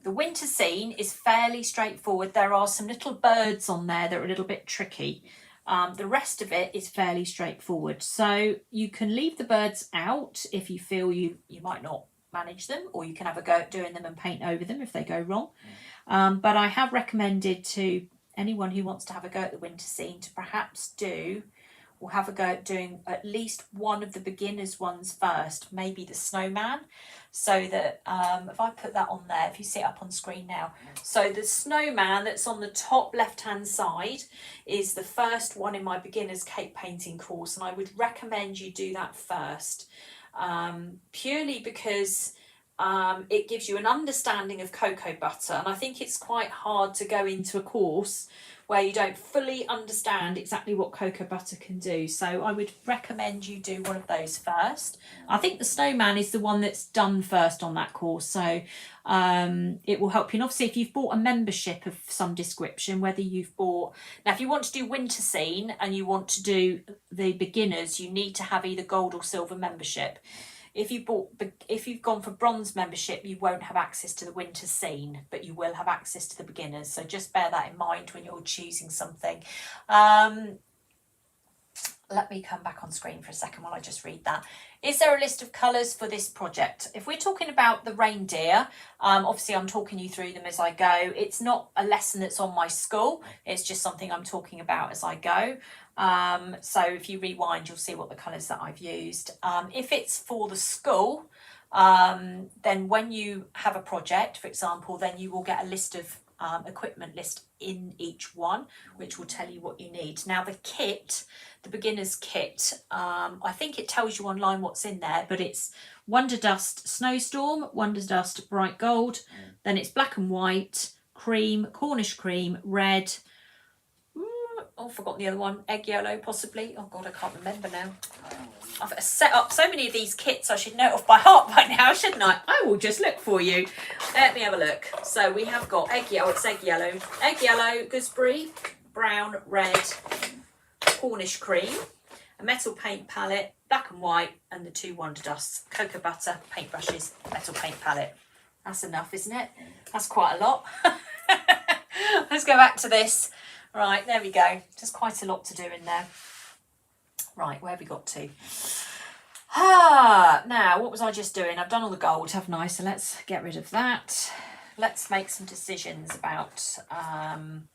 S1: the winter scene is fairly straightforward. There are some little birds on there that are a little bit tricky. The rest of it is fairly straightforward. So you can leave the birds out if you feel you might not manage them, or you can have a go at doing them and paint over them if they go wrong. But I have recommended to anyone who wants to have a go at the winter scene to perhaps do or have a go at doing at least one of the beginners ones first, maybe the snowman, so that if I put that on there, if you see it up on screen now, so the snowman that's on the top left hand side is the first one in my beginners cake painting course, and I would recommend you do that first, purely because it gives you an understanding of cocoa butter, and I think it's quite hard to go into a course where you don't fully understand exactly what cocoa butter can do. So I would recommend you do one of those first. I think the snowman is the one that's done first on that course, so it will help you. And obviously if you've bought a membership of some description, whether you've bought, now if you want to do winter scene and you want to do the beginners, you need to have either gold or silver membership. If you've gone for bronze membership, you won't have access to the winter scene, but you will have access to the beginners. So just bear that in mind when you're choosing something. Let me come back on screen for a second while I just read that. Is there a list of colours for this project? If we're talking about the reindeer, obviously I'm talking you through them as I go. It's not a lesson that's on my school. It's just something I'm talking about as I go. So if you rewind, you'll see what the colours that I've used. If it's for the school, then when you have a project, for example, then you will get a list of equipment list in each one, which will tell you what you need. Now the kit, the beginner's kit, I think it tells you online what's in there, but it's Wonder Dust Snowstorm, Wonder Dust Bright Gold, then it's black and white, cream, Cornish cream, red, I've forgotten the other one, egg yellow possibly. Oh God, I can't remember now. I've set up so many of these kits, I should know it off by heart by now, shouldn't I? I will just look for you. Let me have a look. So we have got egg yellow, it's egg yellow, gooseberry, brown, red, Cornish cream, a metal paint palette, black and white, and the 2 Wonder Dusts, cocoa butter, paintbrushes, metal paint palette. That's enough, isn't it? That's quite a lot. Let's go back to this. Right, there we go. Just quite a lot to do in there. Right, where have we got to? Now, what was I just doing? I've done all the gold, haven't I? So let's get rid of that. Let's make some decisions about... I'm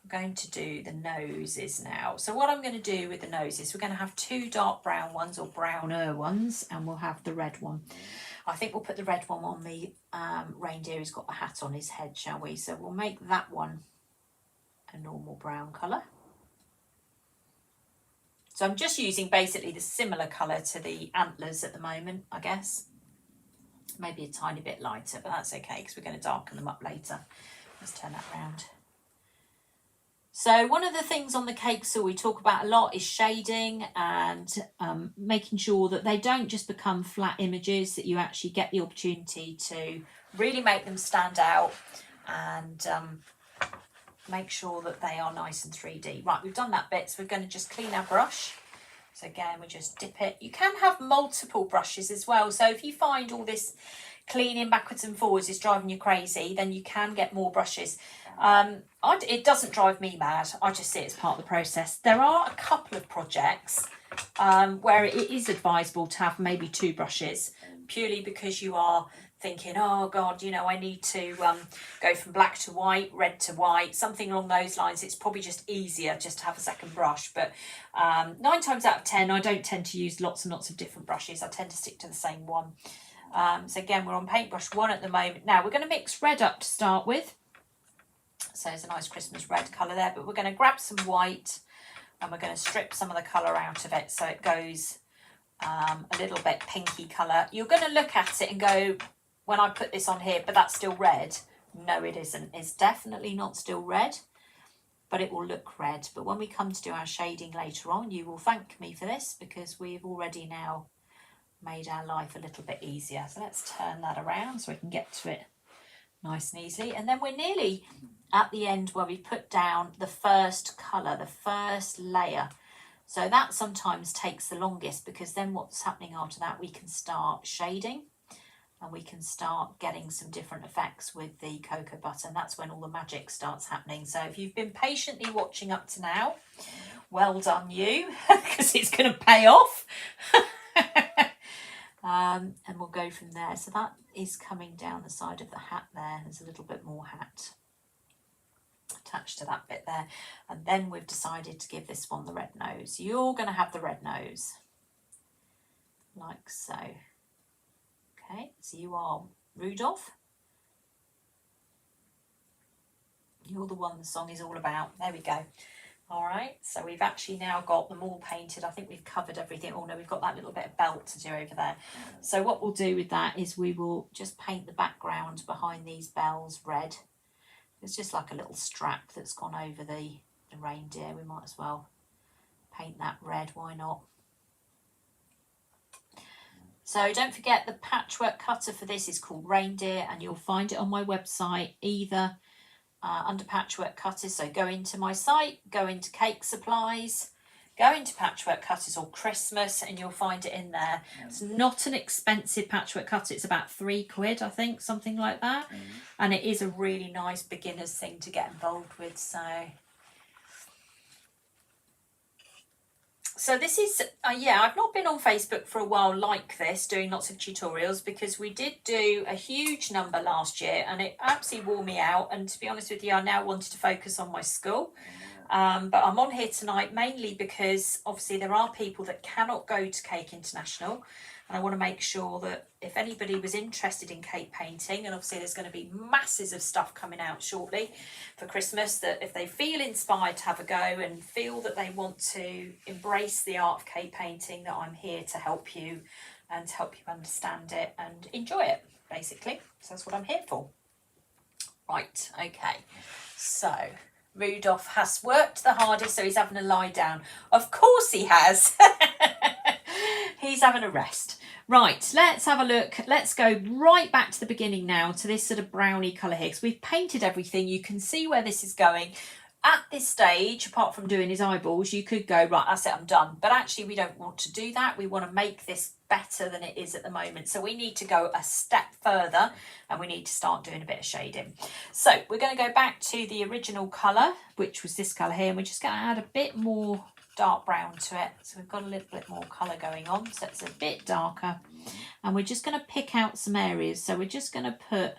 S1: going to do the noses now. So what I'm going to do with the noses, we're going to have 2 dark brown ones or browner ones, and we'll have the red one. I think we'll put the red one on the reindeer who's got the hat on his head, shall we? So we'll make that one a normal brown colour. So I'm just using basically the similar colour to the antlers at the moment, I guess. Maybe a tiny bit lighter, but that's okay because we're going to darken them up later. Let's turn that around. So one of the things on the cakes that we talk about a lot is shading and making sure that they don't just become flat images, that you actually get the opportunity to really make them stand out and make sure that they are nice and 3D. Right, we've done that bit, so we're going to just clean our brush. So again, we just dip it. You can have multiple brushes as well. So if you find all this cleaning backwards and forwards is driving you crazy, then you can get more brushes. It doesn't drive me mad. I just see it as part of the process. There are a couple of projects where it is advisable to have maybe 2 brushes, purely because you are thinking, oh God, you know, I need to go from black to white, red to white, something along those lines. It's probably just easier just to have a second brush. But 9 times out of 10, I don't tend to use lots and lots of different brushes. I tend to stick to the same one. So again, we're on paintbrush 1 at the moment. Now we're going to mix red up to start with. So there's a nice Christmas red colour there, but we're going to grab some white and we're going to strip some of the colour out of it so it goes a little bit pinky colour. You're going to look at it and go, when I put this on here, but that's still red. No, it isn't. It's definitely not still red, but it will look red. But when we come to do our shading later on, you will thank me for this because we've already now made our life a little bit easier. So let's turn that around so we can get to it nice and easily. And then we're nearly at the end where we put down the first colour, the first layer. So that sometimes takes the longest because then what's happening after that, we can start shading and we can start getting some different effects with the cocoa butter, and that's when all the magic starts happening. So if you've been patiently watching up to now, well done you, because it's going to pay off. And we'll go from there. So that is coming down the side of the hat there. There's a little bit more hat attached to that bit there. And then we've decided to give this one the red nose. You're going to have the red nose, like so. Okay, so you are Rudolph. You're the one the song is all about. There we go. All right, so we've actually now got them all painted. I think we've covered everything. Oh no, we've got that little bit of belt to do over there. So what we'll do with that is we will just paint the background behind these bells red. It's just like a little strap that's gone over the reindeer. We might as well paint that red, why not? So don't forget the patchwork cutter for this is called Reindeer, and you'll find it on my website either under patchwork cutters. So go into my site, go into cake supplies, go into patchwork cutters or Christmas, and you'll find it in there. It's not an expensive patchwork cutter. It's about £3, I think, something like that. And it is a really nice beginner's thing to get involved with. So this is, yeah, I've not been on Facebook for a while like this, doing lots of tutorials, because we did do a huge number last year and it absolutely wore me out. And to be honest with you, I now wanted to focus on my school. But I'm on here tonight mainly because obviously there are people that cannot go to Cake International. And I want to make sure that if anybody was interested in cake painting, and obviously there's going to be masses of stuff coming out shortly for Christmas, that if they feel inspired to have a go and feel that they want to embrace the art of cake painting, that I'm here to help you and to help you understand it and enjoy it, basically. So that's what I'm here for. Right, okay. So Rudolph has worked the hardest, so he's having a lie down. Of course he has. He's having a rest. Right, let's have a look. Let's go right back to the beginning now, to this sort of brownie colour here, because we've painted everything. You can see where this is going. At this stage, apart from doing his eyeballs, you could go, right, that's it, I'm done. But actually, we don't want to do that. We want to make this better than it is at the moment. So we need to go a step further and we need to start doing a bit of shading. So we're going to go back to the original colour, which was this colour here, and we're just going to add a bit more dark brown to it. So we've got a little bit more colour going on, so it's a bit darker. And we're just going to pick out some areas. So we're just going to put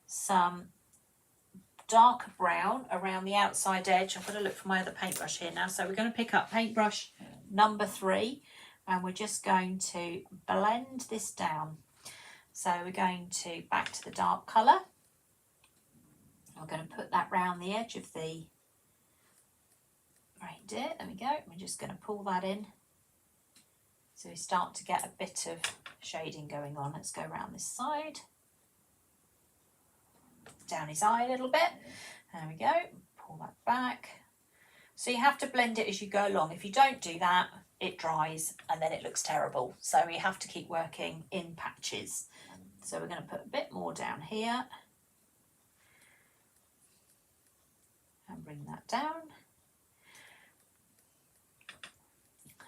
S1: some darker brown around the outside edge. I've got to look for my other paintbrush here now. So we're going to pick up paintbrush number 3 and we're just going to blend this down. So we're going to back to the dark colour. I'm going to put that round the edge of the reindeer. There we go. We're just going to pull that in. So we start to get a bit of shading going on. Let's go around this side. Down his eye a little bit. There we go. Pull that back. So you have to blend it as you go along. If you don't do that, it dries and then it looks terrible. So we have to keep working in patches. So we're going to put a bit more down here. And bring that down.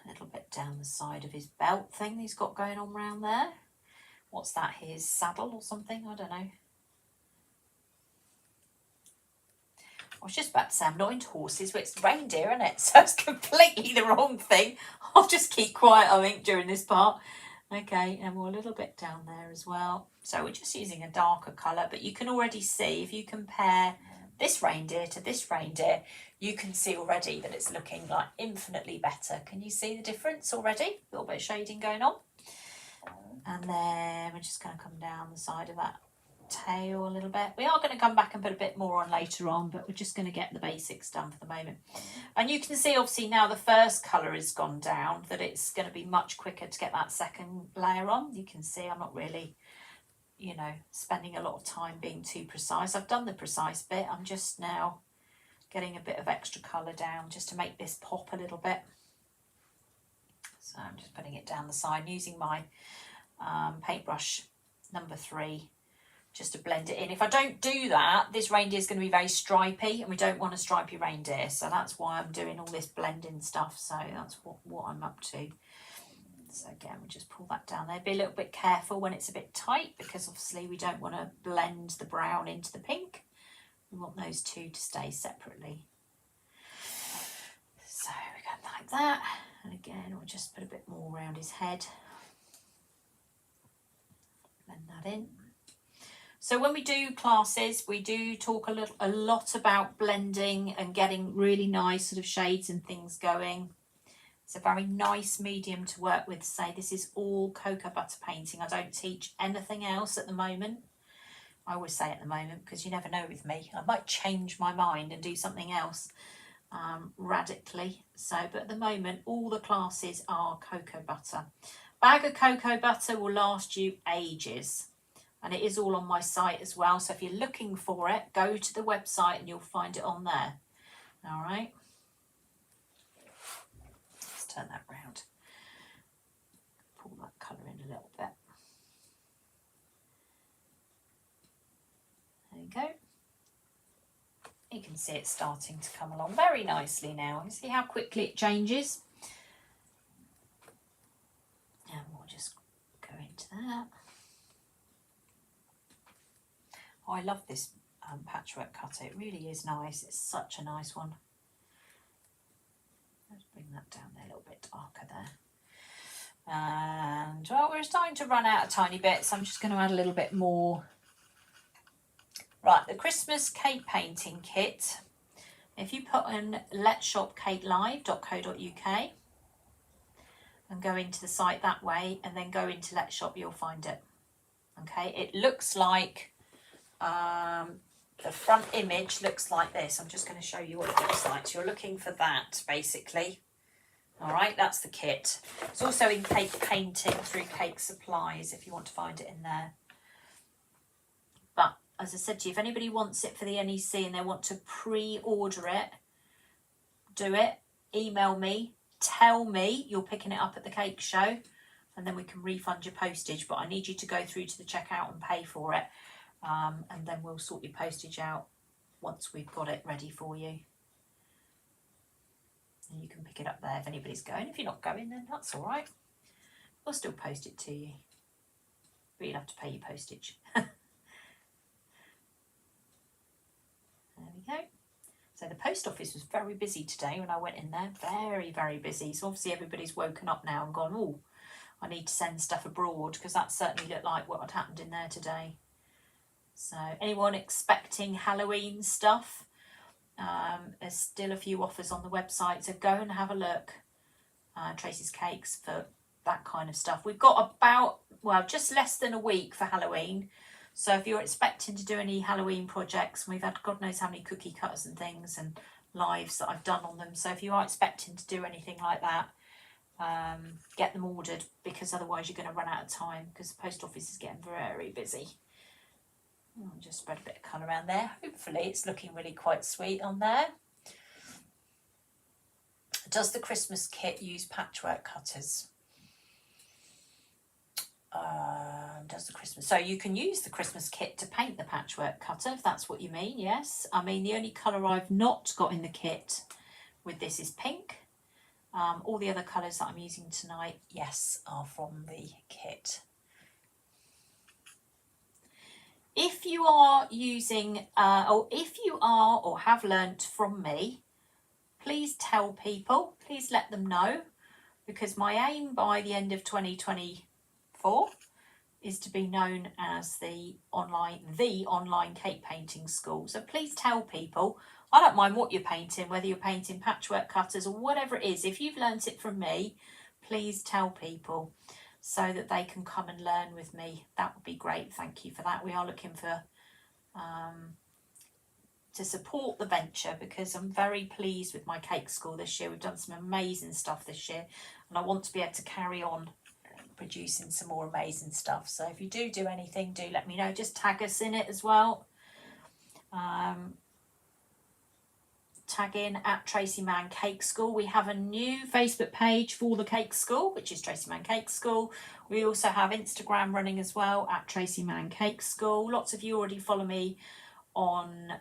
S1: A little bit down the side of his belt thing he's got going on around there. What's that, his saddle or something? I don't know. I was just about to say I'm not into horses, but it's reindeer, isn't it? So it's completely the wrong thing. I'll just keep quiet, I think, during this part. Okay, and we're a little bit down there as well. So we're just using a darker colour, but you can already see, if you compare this reindeer to this reindeer, you can see already that it's looking like infinitely better. Can you see the difference already? A little bit of shading going on. And then we're just going to come down the side of that tail a little bit. We are going to come back and put a bit more on later on, but we're just going to get the basics done for the moment. And you can see obviously now the first colour has gone down, that it's going to be much quicker to get that second layer on. You can see I'm not really, you know, spending a lot of time being too precise. I've done the precise bit. I'm just now getting a bit of extra colour down just to make this pop a little bit. So I'm just putting it down the side using my paintbrush number 3 just to blend it in. If I don't do that, this reindeer is going to be very stripy, and we don't want a stripy reindeer. So that's why I'm doing all this blending stuff. So that's what I'm up to. So again, we just pull that down there. Be a little bit careful when it's a bit tight, because obviously we don't want to blend the brown into the pink. We want those two to stay separately. So we go like that. And again, we'll just put a bit more around his head. Blend that in. So when we do classes, we do talk a lot about blending and getting really nice sort of shades and things going. It's a very nice medium to work with. Say this is all cocoa butter painting. I don't teach anything else at the moment. I always say at the moment, because you never know with me. I might change my mind and do something else radically. So, but at the moment, all the classes are cocoa butter. Bag of cocoa butter will last you ages. And it is all on my site as well. So if you're looking for it, go to the website and you'll find it on there. All right. Let's turn that round. Pull that colour in a little bit. There you go. You can see it starting to come along very nicely now. You see how quickly it changes. And we'll just go into that. Oh, I love this patchwork cutter. It really is nice. It's such a nice one. Let's bring that down there a little bit darker there. And well, we're starting to run out a tiny bit, so I'm just going to add a little bit more. Right, the Christmas cake painting kit. If you put in letshopcakelive.co.uk and go into the site that way, and then go into Let's Shop, you'll find it. Okay, it looks like the front image looks like this. I'm just going to show you what it looks like. So you're looking for that basically. All right, that's the kit. It's also in Cake Painting through Cake Supplies if you want to find it in there. But as I said to you, if anybody wants it for the NEC and they want to pre-order it, do it. Email me, tell me you're picking it up at the cake show, and then we can refund your postage. But I need you to go through to the checkout and pay for it. And then we'll sort your postage out once we've got it ready for you. And you can pick it up there if anybody's going. If you're not going, then that's all right. We'll still post it to you. But you'll have to pay your postage. There we go. So the post office was very busy today when I went in there. Very, very busy. So obviously everybody's woken up now and gone, oh, I need to send stuff abroad, because that certainly looked like what had happened in there today. So anyone expecting Halloween stuff, there's still a few offers on the website, so go and have a look. Tracey's Cakes for that kind of stuff. We've got about, well, just less than a week for Halloween. So if you're expecting to do any Halloween projects, we've had God knows how many cookie cutters and things and lives that I've done on them. So if you are expecting to do anything like that, get them ordered, because otherwise you're going to run out of time, because the post office is getting very busy. I'll just spread a bit of colour around there. Hopefully it's looking really quite sweet on there. Does the Christmas kit use patchwork cutters? So you can use the Christmas kit to paint the patchwork cutter, if that's what you mean, yes. I mean, the only colour I've not got in the kit with this is pink. All the other colours that I'm using tonight, yes, are from the kit. If you are using, or if you are or have learnt from me, please tell people, please let them know, because my aim by the end of 2024 is to be known as the online cake painting school. So please tell people. I don't mind what you're painting, whether you're painting patchwork cutters or whatever it is. If you've learnt it from me, please tell people so that they can come and learn with me. That would be great. Thank you for that. We are looking for to support the venture, because I'm very pleased with my cake school this year. We've done some amazing stuff this year, and I want to be able to carry on producing some more amazing stuff. So if you do anything, do let me know. Just tag us in it as well. Tag in at Tracey Mann Cake School. We have a new Facebook page for the cake school, which is Tracey Mann Cake School. We also have Instagram running as well at Tracey Mann Cake School. Lots of you already follow me on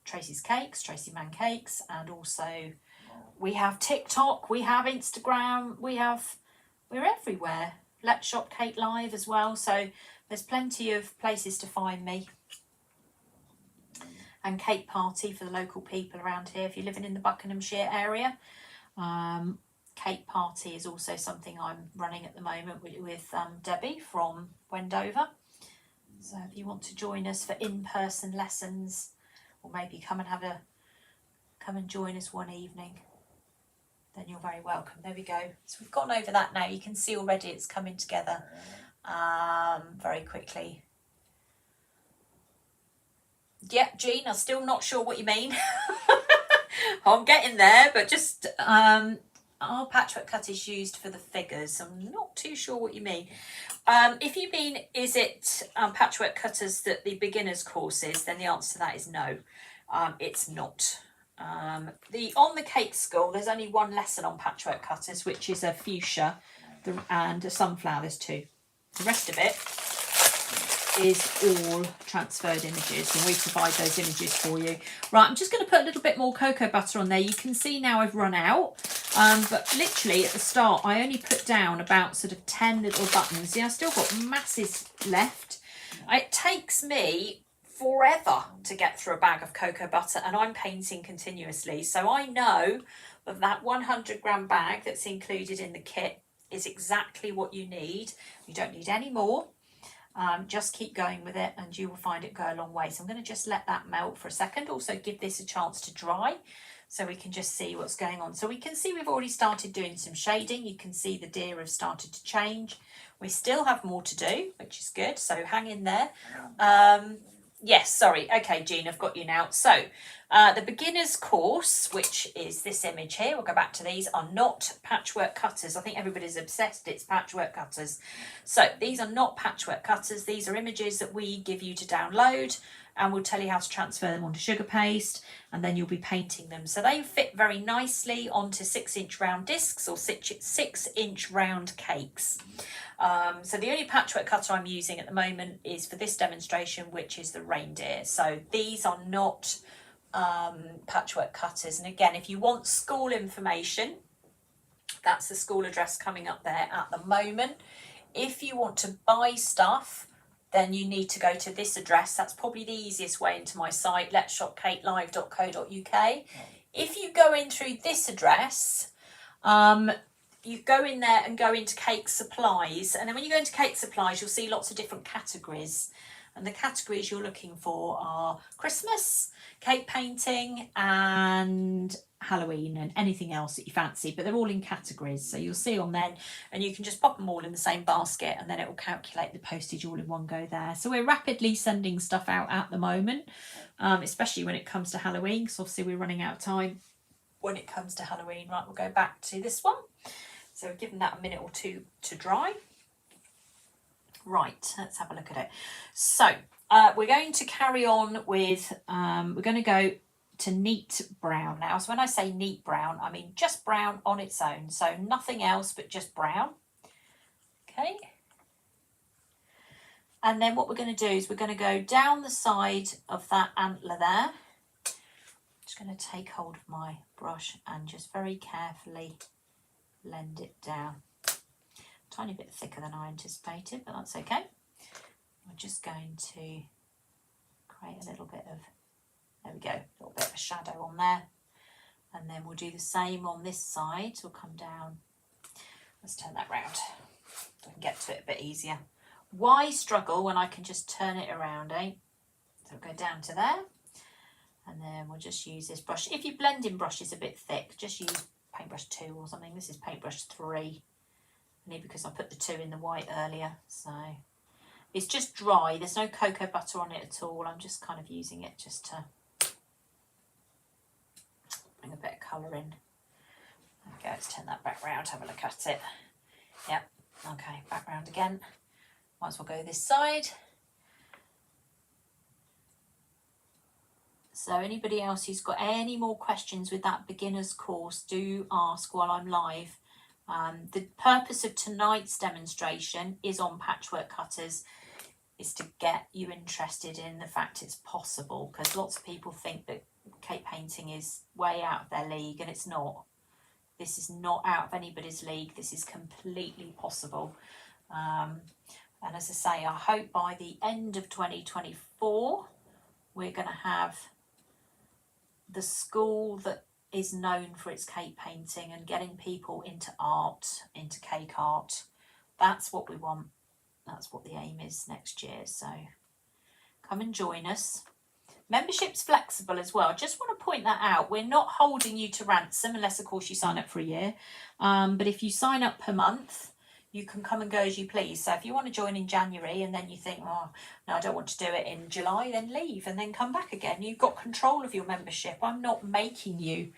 S1: Tracey's Cakes, Tracey Mann Cakes, and also we have TikTok, we have Instagram, we're everywhere. Let's Shop Cake Live as well. So there's plenty of places to find me. And Cake Party for the local people around here. If you're living in the Buckinghamshire area, Cake Party is also something I'm running at the moment with Debbie from Wendover. So if you want to join us for in-person lessons, or maybe come and join us one evening, then you're very welcome. There we go. So we've gone over that now. You can see already it's coming together very quickly. Yeah, Jean, I'm still not sure what you mean. I'm getting there, but just our patchwork cut is used for the figures. I'm not too sure what you mean. If you mean, is it patchwork cutters that the beginners course is, then the answer to that is no. It's not. On the cake school, there's only one lesson on patchwork cutters, which is a fuchsia and a sunflower. There's two. The rest of it is all transferred images, and we provide those images for you. Right, I'm just going to put a little bit more cocoa butter on there. You can see now I've run out, but literally at the start I only put down about sort of 10 little buttons. Yeah, I've still got masses left. It takes me forever to get through a bag of cocoa butter, and I'm painting continuously, so I know that 100-gram bag that's included in the kit is exactly what you need. You don't need any more. Just keep going with it and you will find it go a long way. So I'm going to just let that melt for a second. Also give this a chance to dry so we can just see what's going on. So we can see we've already started doing some shading. You can see the deer have started to change. We still have more to do, which is good. So hang in there. Yes, sorry. Okay, Jean, I've got you now. So the beginner's course, which is this image here, we'll go back to these, are not patchwork cutters. I think everybody's obsessed it's patchwork cutters. So these are not patchwork cutters. These are images that we give you to download, and we'll tell you how to transfer them onto sugar paste, and then you'll be painting them. So they fit very nicely onto 6-inch round discs or 6-inch round cakes. So the only patchwork cutter I'm using at the moment is for this demonstration, which is the reindeer. So these are not patchwork cutters. And again, if you want school information, that's the school address coming up there at the moment. If you want to buy stuff, then you need to go to this address. That's probably the easiest way into my site, letsshopcakelive.co.uk. If you go in through this address, you go in there and go into cake supplies, and then when you go into cake supplies you'll see lots of different categories, and the categories you're looking for are Christmas, cake painting and Halloween and anything else that you fancy, but they're all in categories, so you'll see on then, and you can just pop them all in the same basket and then it will calculate the postage all in one go there. So we're rapidly sending stuff out at the moment, especially when it comes to Halloween, because obviously we're running out of time when it comes to Halloween. Right, we'll go back to this one. So we've given that a minute or two to dry. Right, let's have a look at it. So we're going to carry on with, we're going to go to neat brown now. So when I say neat brown, I mean just brown on its own. So nothing else but just brown. Okay. And then what we're going to do is we're going to go down the side of that antler there. Just going to take hold of my brush and just very carefully blend it down. Tiny bit thicker than I anticipated, but that's okay. we're just going to create a little bit of, there we go, a little bit of a shadow on there. And then we'll do the same on this side. So we'll come down. Let's turn that round so I can get to it a bit easier. Why struggle when I can just turn it around, eh? So we'll go down to there. And then we'll just use this brush. If your blending brush is a bit thick, just use paintbrush 2 or something. This is paintbrush 3. Only because I put the 2 in the white earlier. So it's just dry. There's no cocoa butter on it at all. I'm just kind of using it just to bring a bit of colour in. Okay, let's turn that back round, have a look at it. Yep, okay, back round again. Might as well go this side. So anybody else who's got any more questions with that beginner's course, do ask while I'm live. The purpose of tonight's demonstration is on patchwork cutters, is to get you interested in the fact it's possible, because lots of people think that cake painting is way out of their league, and it's not. This is not out of anybody's league. This is completely possible. And as I say, I hope by the end of 2024, we're going to have the school that is known for its cake painting and getting people into art, into cake art. That's what we want. That's what the aim is next year. So come and join us. Membership's flexible as well. Just want to point that out. We're not holding you to ransom unless, of course, you sign up for a year. But if you sign up per month, you can come and go as you please. So if you want to join in January and then you think, oh, no, I don't want to do it in July, then leave and then come back again. You've got control of your membership. I'm not making you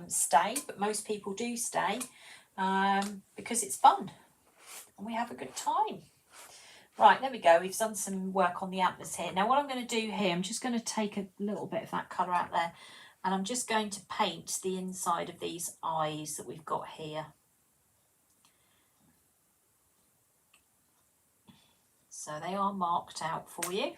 S1: stay, but most people do stay because it's fun and we have a good time. Right, there we go. We've done some work on the antlers here. Now what I'm going to do here, I'm just going to take a little bit of that colour out there and I'm just going to paint the inside of these eyes that we've got here. So they are marked out for you.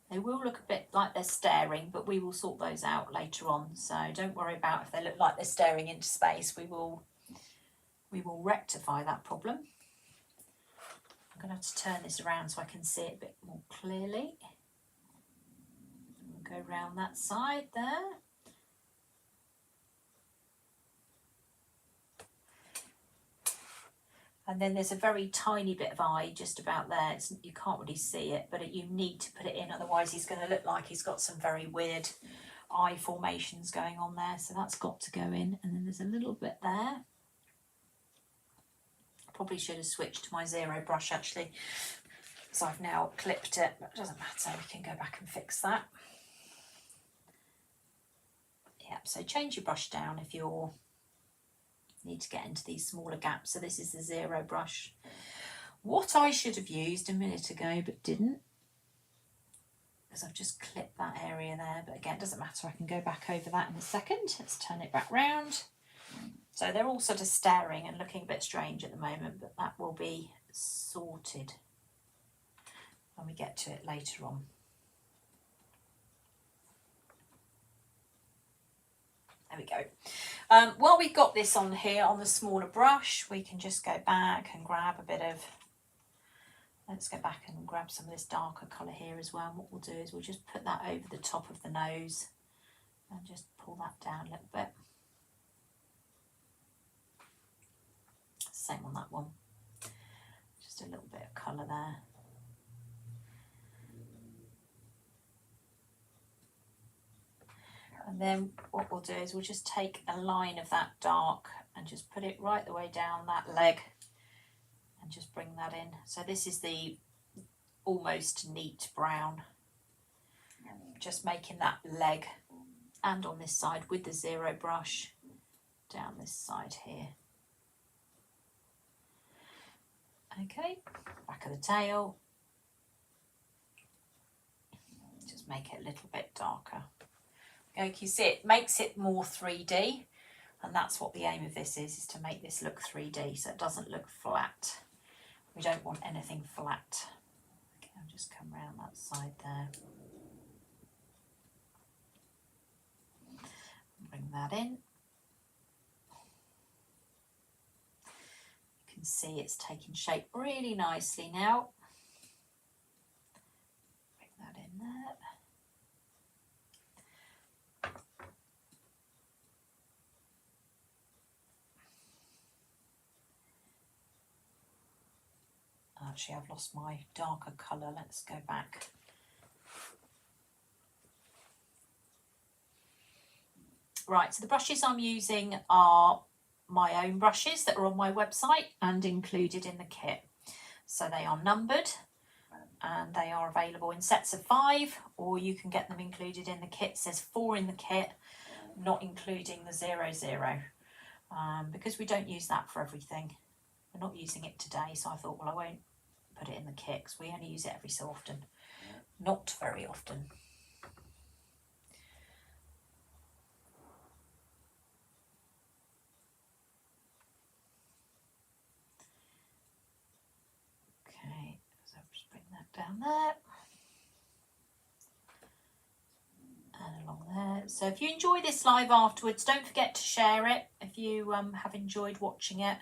S1: They will look a bit like they're staring, but we will sort those out later on. So don't worry about if they look like they're staring into space. We will rectify that problem. I'm going to have to turn this around so I can see it a bit more clearly. We'll go around that side there. And then there's a very tiny bit of eye just about there. You can't really see it, but you need to put it in. Otherwise, he's going to look like he's got some very weird eye formations going on there. So that's got to go in. And then there's a little bit there. Probably should have switched to my zero brush, actually, because I've now clipped it. But it doesn't matter. We can go back and fix that. Yep, so change your brush down if you're need to get into these smaller gaps. So this is the zero brush. What I should have used a minute ago but didn't, because I've just clipped that area there, but again, it doesn't matter, I can go back over that in a second. Let's turn it back round. So they're all sort of staring and looking a bit strange at the moment, but that will be sorted when we get to it later on. There we go. While we've got this on here on the smaller brush, we can just go back and grab a bit of, let's go back and grab some of this darker colour here as well. And what we'll do is we'll just put that over the top of the nose and just pull that down a little bit. Same on that one. Just a little bit of colour there. And then what we'll do is we'll just take a line of that dark and just put it right the way down that leg and just bring that in. So this is the almost neat brown. Just making that leg and on this side with the zero brush down this side here. Okay, back of the tail. Just make it a little bit darker. Okay, you see it makes it more 3D, and that's what the aim of this is to make this look 3D so it doesn't look flat. We don't want anything flat. Okay, I'll just come around that side there. Bring that in. see it's taking shape really nicely now. Bring that in there. Actually, I've lost my darker colour. Let's go back. Right, so the brushes I'm using are my own brushes that are on my website and included in the kit. So they are numbered and they are available in sets of 5, or you can get them included in the kit. It says 4 in the kit, not including the 00, because we don't use that for everything. We're not using it today, so I thought, well, I won't put it in the kit because we only use it every so often. Not very often. Okay, so I'll just bring that down there. And along there. So if you enjoy this live afterwards, don't forget to share it if you have enjoyed watching it.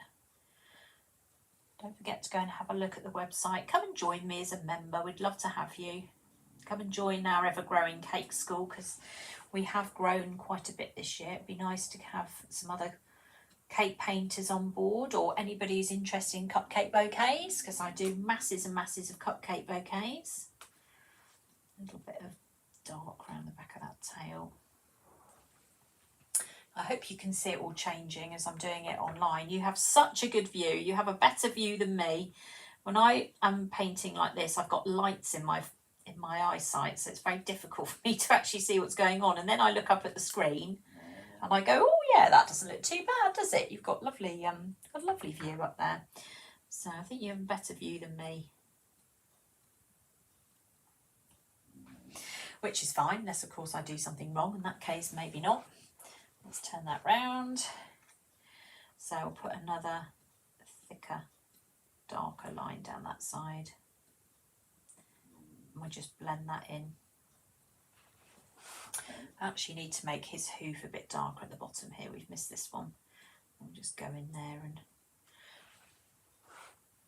S1: Don't forget to go and have a look at the website. Come and join me as a member. We'd love to have you. Come and join our ever-growing cake school, because we have grown quite a bit this year. It'd be nice to have some other cake painters on board, or anybody who's interested in cupcake bouquets, because I do masses and masses of cupcake bouquets. A little bit of dark around the back of that tail. I hope you can see it all changing as I'm doing it online. You have such a good view. You have a better view than me. When I am painting like this, I've got lights in my eyesight, so it's very difficult for me to actually see what's going on. And then I look up at the screen and I go, oh yeah, that doesn't look too bad, does it? You've got a lovely view up there. So I think you have a better view than me. Which is fine, unless of course I do something wrong. In that case, maybe not. Let's turn that round. So I'll put another thicker, darker line down that side. And we'll just blend that in. I actually need to make his hoof a bit darker at the bottom here. We've missed this one. We'll just go in there and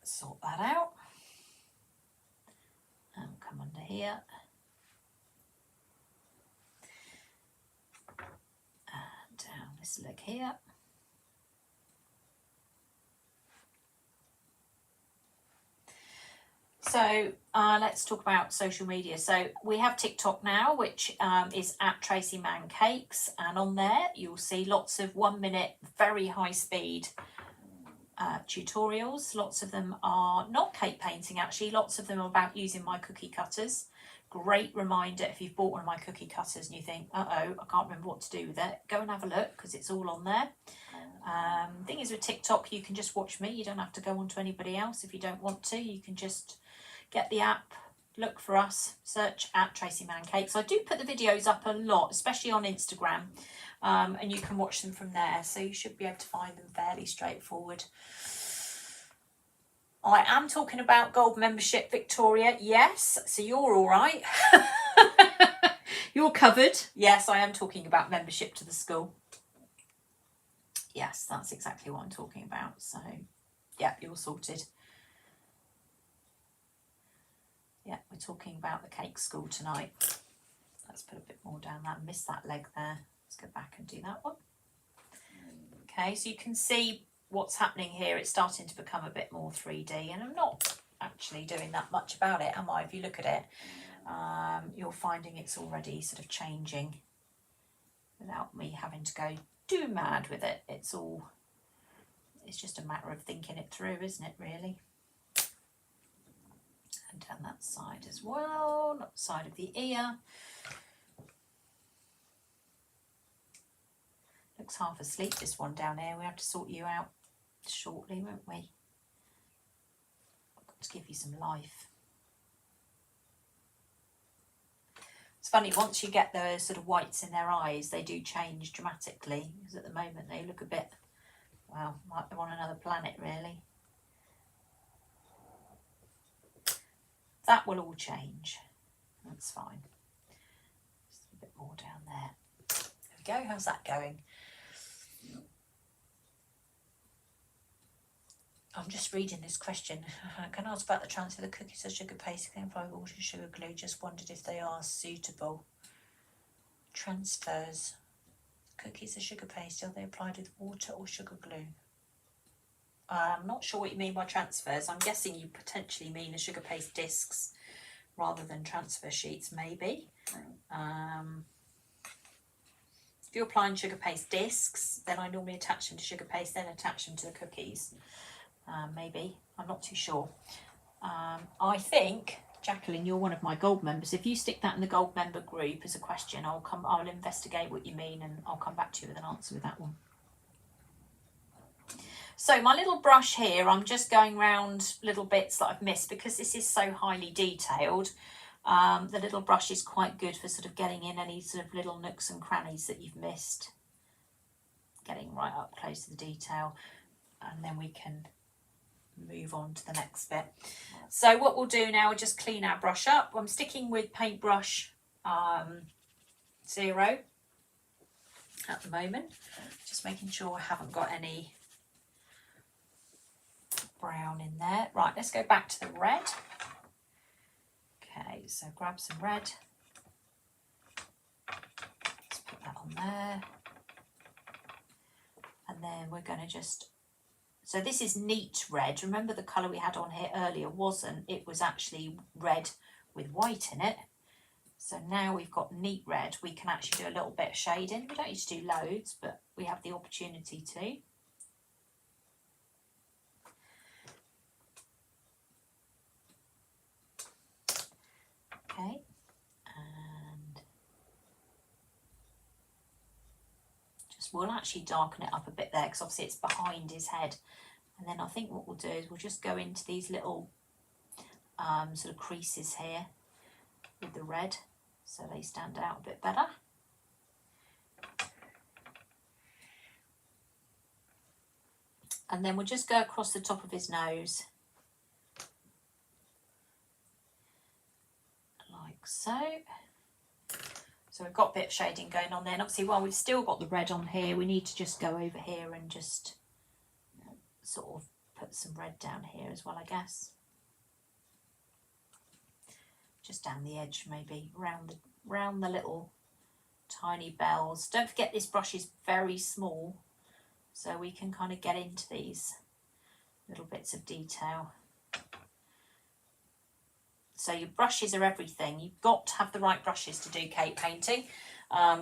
S1: sort that out. And come under here. Down this leg here. So let's talk about social media. So we have TikTok now, which is at Tracey Mann Cakes, and on there you'll see lots of 1-minute, very high speed tutorials. Lots of them are not cake painting, actually. Lots of them are about using my cookie cutters. Great reminder, if you've bought one of my cookie cutters and you think, uh-oh, I can't remember what to do with it, go and have a look, because it's all on there. Thing is, with TikTok, you can just watch me. You don't have to go on to anybody else if you don't want to. You can just get the app, look for us, search at Tracey Mann Cakes. I do put the videos up a lot, especially on Instagram, and you can watch them from there. So you should be able to find them fairly straightforward. I am talking about gold membership, Victoria. Yes, so you're all right. You're covered. Yes, I am talking about membership to the school. Yes, that's exactly what I'm talking about. So, yeah, you're sorted. Yeah, we're talking about the cake school tonight. Let's put a bit more down that. I missed that leg there. Let's go back and do that one. Okay, so you can see what's happening here. It's starting to become a bit more 3D, and I'm not actually doing that much about it, am I? If you look at it, you're finding it's already sort of changing without me having to go too mad with it. It's just a matter of thinking it through, isn't it, really? And down that side as well, not the side of the ear. Looks half asleep, this one down here. We have to sort you out shortly, won't we? I've got to give you some life. It's funny, once you get the sort of whites in their eyes, they do change dramatically, because at the moment they look a bit, well, like they're on another planet, really. That will all change. That's fine. Just a bit more down there. There we go. How's that going? I'm just reading this question. Can I ask about the transfer of the cookies or sugar paste? Can I water and sugar glue? Just wondered if they are suitable. Transfers. Cookies or sugar paste, are they applied with water or sugar glue? I'm not sure what you mean by transfers. I'm guessing you potentially mean the sugar paste discs rather than transfer sheets, maybe. If you're applying sugar paste discs, then I normally attach them to sugar paste, then attach them to the cookies. Maybe. I'm not too sure. I think, Jacqueline, you're one of my gold members. If you stick that in the gold member group as a question, I'll investigate what you mean and I'll come back to you with an answer with that one. So my little brush here, I'm just going around little bits that I've missed because this is so highly detailed. The little brush is quite good for sort of getting in any sort of little nooks and crannies that you've missed. Getting right up close to the detail, and then we can move on to the next bit. So what we'll do now is just clean our brush up. I'm sticking with paintbrush 0 at the moment, just making sure I haven't got any brown in there. Right, let's go back to the red. Okay, so grab some red. Let's put that on there. And then we're going to just, so this is neat red. Remember the colour we had on here earlier wasn't, it was actually red with white in it. So now we've got neat red, we can actually do a little bit of shading. We don't need to do loads, but we have the opportunity to. Okay, and just, we'll actually darken it up a bit there because obviously it's behind his head. And then I think what we'll do is we'll just go into these little sort of creases here with the red so they stand out a bit better. And then we'll just go across the top of his nose. Like so. So we've got a bit of shading going on there. And obviously while we've still got the red on here, we need to just go over here and just sort of put some red down here as well, I guess. Just down the edge, maybe round the little tiny bells. Don't forget this brush is very small, so we can kind of get into these little bits of detail. So your brushes are everything. You've got to have the right brushes to do cake painting,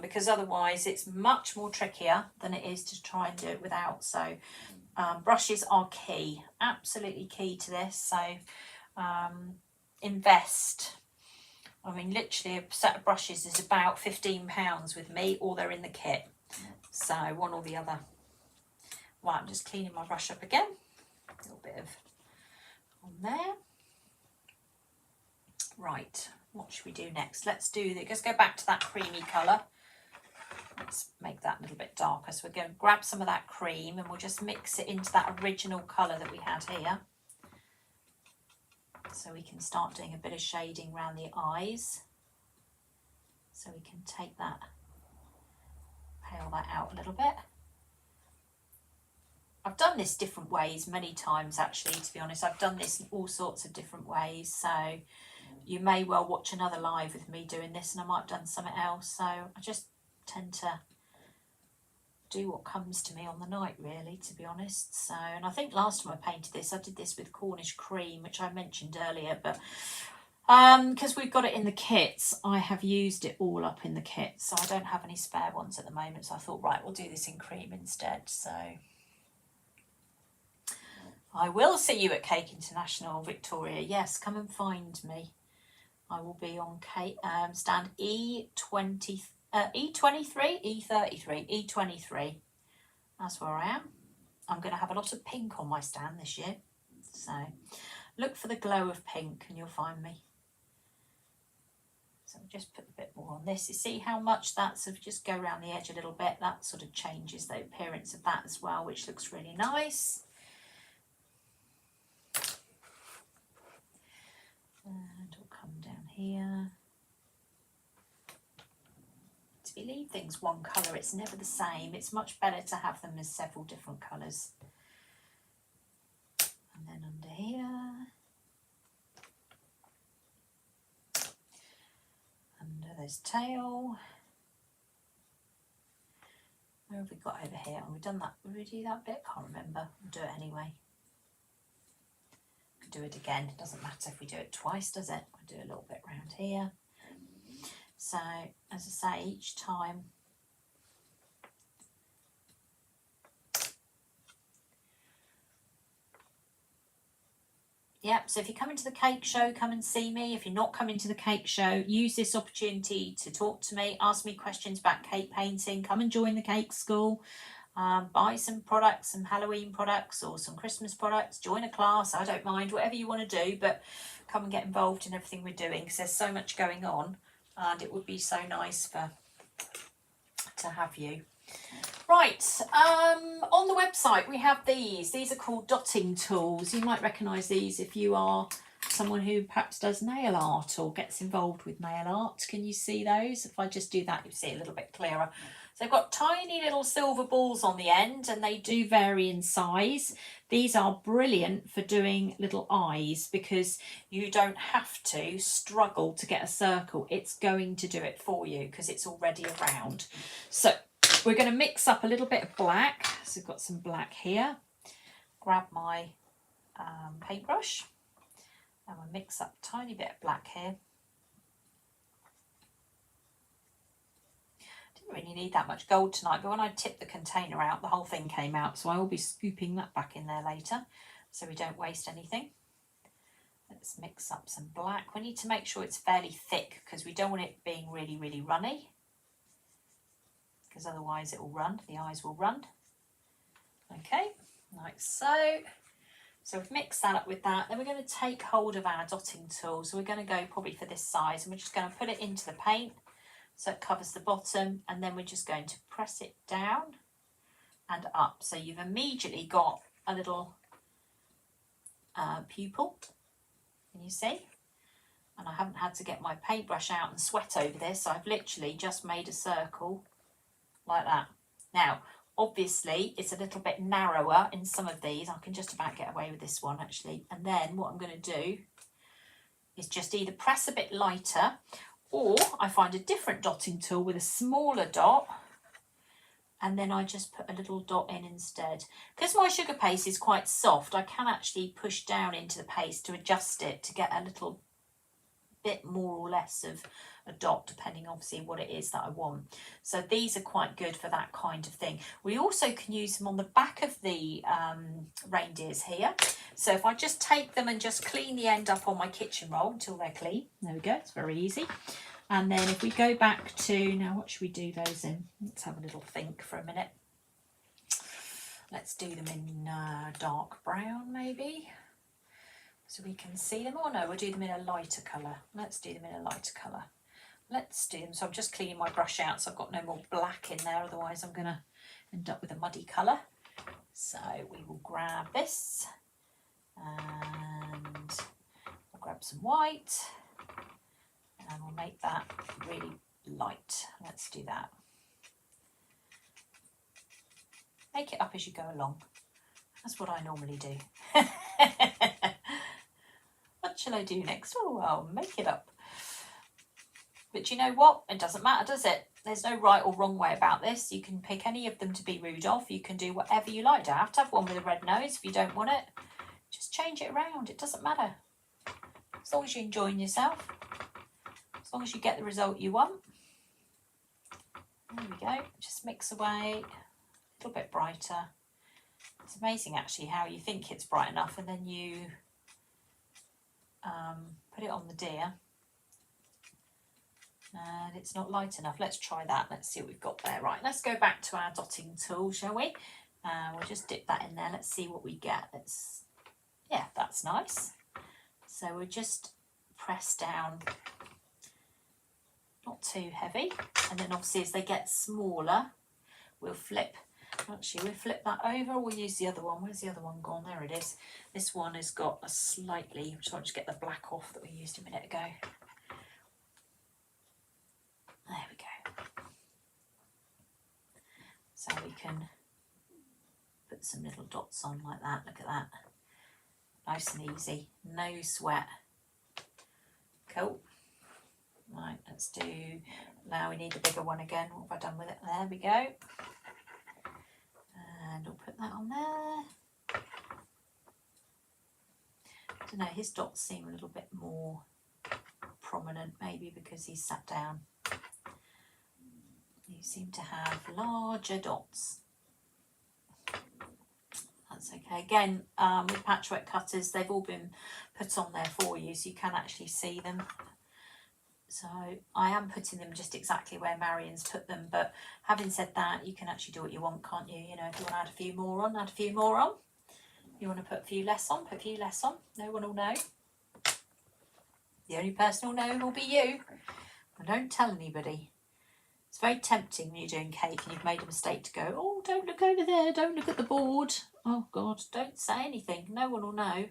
S1: because otherwise it's much more trickier than it is to try and do it without. So brushes are key, absolutely key to this. So invest. I mean, literally a set of brushes is about £15 with me, or they're in the kit. So one or the other. Right, I'm just cleaning my brush up again. A little bit of on there. Right, what should we do next? Let's go back to that creamy colour. Let's make that a little bit darker. So we're going to grab some of that cream and we'll just mix it into that original colour that we had here. So we can start doing a bit of shading around the eyes. So we can take that, pale that out a little bit. I've done this different ways many times actually, to be honest. I've done this in all sorts of different ways. So you may well watch another live with me doing this and I might have done something else. So I just tend to do what comes to me on the night, really, to be honest. So, and I think last time I painted this, I did this with Cornish cream, which I mentioned earlier, but because we've got it in the kits, I have used it all up in the kit, so I don't have any spare ones at the moment. So I thought, right, we'll do this in cream instead. So I will see you at Cake International, Victoria. Yes, come and find me. I will be on stand E23, E33. That's where I am. I'm going to have a lot of pink on my stand this year. So look for the glow of pink and you'll find me. So I'll just put a bit more on this. You see how much that sort of just go around the edge a little bit. That sort of changes the appearance of that as well, which looks really nice. And it'll come down here. If you leave things one colour, it's never the same. It's much better to have them as several different colours. this tail. Where have we got over here? Oh, we've done that. Did we do that bit? Can't remember. We'll do it anyway. Could do it again. It doesn't matter if we do it twice, does it? We'll do a little bit around here. So, as I say, each time Yep, so if you come into the cake show, come and see me. If you're not coming to the cake show, use this opportunity to talk to me, ask me questions about cake painting, come and join the cake school, buy some products, some Halloween products or some Christmas products, join a class, I don't mind, whatever you want to do, but come and get involved in everything we're doing because there's so much going on and it would be so nice to have you. Right, on the website we have these are called dotting tools. You might recognise these if you are someone who perhaps does nail art or gets involved with nail art. Can you see those? If I just do that, you'll see it a little bit clearer. So they've got tiny little silver balls on the end and they do vary in size. These are brilliant for doing little eyes because you don't have to struggle to get a circle. It's going to do it for you because it's already around. So we're going to mix up a little bit of black. So we've got some black here. Grab my paintbrush and we'll mix up a tiny bit of black here. Didn't really need that much gold tonight, but when I tipped the container out, the whole thing came out. So I will be scooping that back in there later so we don't waste anything. Let's mix up some black. We need to make sure it's fairly thick because we don't want it being really, really runny, because otherwise it will run, the eyes will run. Okay, like so. So we've mixed that up with that. Then we're going to take hold of our dotting tool. So we're going to go probably for this size and we're just going to put it into the paint so it covers the bottom, and then we're just going to press it down and up. So you've immediately got a little pupil, can you see? And I haven't had to get my paintbrush out and sweat over this. I've literally just made a circle like that. Now, obviously, it's a little bit narrower in some of these. I can just about get away with this one, actually. And then what I'm going to do is just either press a bit lighter, or I find a different dotting tool with a smaller dot, and then I just put a little dot in instead. Because my sugar paste is quite soft, I can actually push down into the paste to adjust it to get a little bit more or less of a dot, depending obviously what it is that I want. So these are quite good for that kind of thing. We also can use them on the back of the reindeers here. So if I just take them and just clean the end up on my kitchen roll until they're clean. There we go, it's very easy. And then if we go back to, now what should we do those in? Let's have a little think for a minute. Let's do them in dark brown maybe, so we can see them. Oh no, we'll do them in a lighter colour. Let's do them in a lighter colour. Let's do them. So I'm just cleaning my brush out so I've got no more black in there, otherwise I'm going to end up with a muddy colour. So we will grab this and we'll grab some white and we'll make that really light. Let's do that. Make it up as you go along. That's what I normally do. What shall I do next? Oh, I'll make it up. But you know what? It doesn't matter, does it? There's no right or wrong way about this. You can pick any of them to be Rudolph. You can do whatever you like. Don't have to have one with a red nose if you don't want it. Just change it around. It doesn't matter. As long as you're enjoying yourself. As long as you get the result you want. There we go. Just mix away. A little bit brighter. It's amazing actually how you think it's bright enough and then you put it on the deer and it's not light enough. Let's try that. Let's see what we've got there. Right, let's go back to our dotting tool, shall we? We'll just dip that in there. Let's see what we get. Yeah, that's nice. So we'll just press down, not too heavy, and then obviously as they get smaller we'll flip. Actually, we'll flip that over. We'll use the other one. Where's the other one gone? There it is. This one has got a slightly, so I'll just get the black off that we used a minute ago. There we go. So we can put some little dots on like that. Look at that. Nice and easy. No sweat. Cool. Right, let's let's do, now we need the bigger one again. What have I done with it? There we go. And we'll put that on there. I don't know, his dots seem a little bit more prominent, maybe because he's sat down. You seem to have larger dots. That's okay. Again, with patchwork cutters, they've all been put on there for you, so you can actually see them. So I am putting them just exactly where Marion's put them, but having said that, you can actually do what you want, can't you? You know, if you want to add a few more on, add a few more on. If you want to put a few less on, put a few less on. No one will know. The only person who'll know will be you. And don't tell anybody. It's very tempting when you're doing cake and you've made a mistake to go, oh, don't look over there, don't look at the board. Oh, God, don't say anything. No one will know.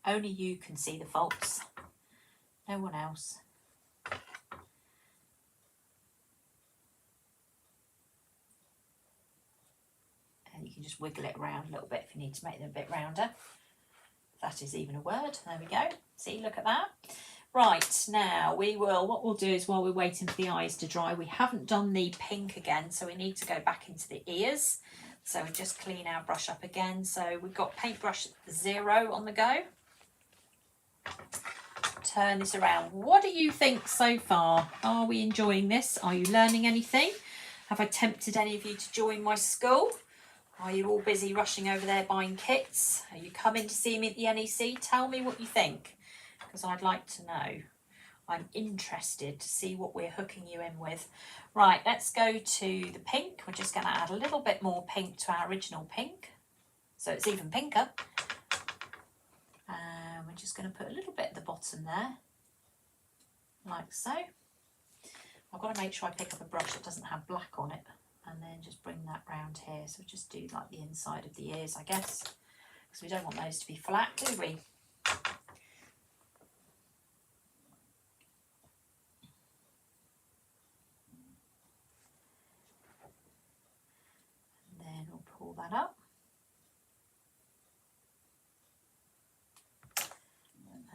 S1: Only you can see the faults. No one else. And you can just wiggle it around a little bit if you need to make them a bit rounder. That is even a word. There we go. See, look at that. Right, now what we'll do is while we're waiting for the eyes to dry, we haven't done the pink again, so we need to go back into the ears. So we just clean our brush up again. So we've got paintbrush 0 on the go. Turn this around. What do you think so far? Are we enjoying this? Are you learning anything? Have I tempted any of you to join my school? Are you all busy rushing over there buying kits? Are you coming to see me at the NEC? Tell me what you think, because I'd like to know. I'm interested to see what we're hooking you in with. Right, let's go to the pink. We're just going to add a little bit more pink to our original pink, so it's even pinker. And we're just going to put a little bit at the bottom there, like so. I've got to make sure I pick up a brush that doesn't have black on it, and then just bring that round here. So just do like the inside of the ears, I guess, because we don't want those to be flat, do we? And then we'll pull that up.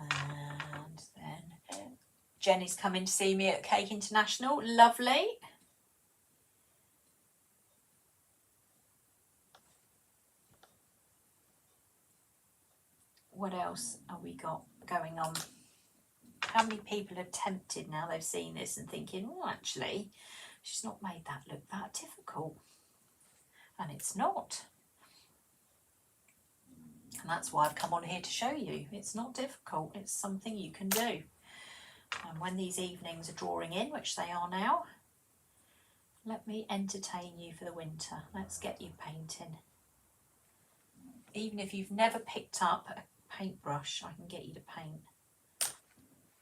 S1: And then Jenny's coming to see me at Cake International. Lovely. What else have we got going on? How many people are tempted now they've seen this and thinking, oh, actually, she's not made that look that difficult. And it's not. And that's why I've come on here to show you. It's not difficult. It's something you can do. And when these evenings are drawing in, which they are now, let me entertain you for the winter. Let's get you painting. Even if you've never picked up a paintbrush, I can get you to paint.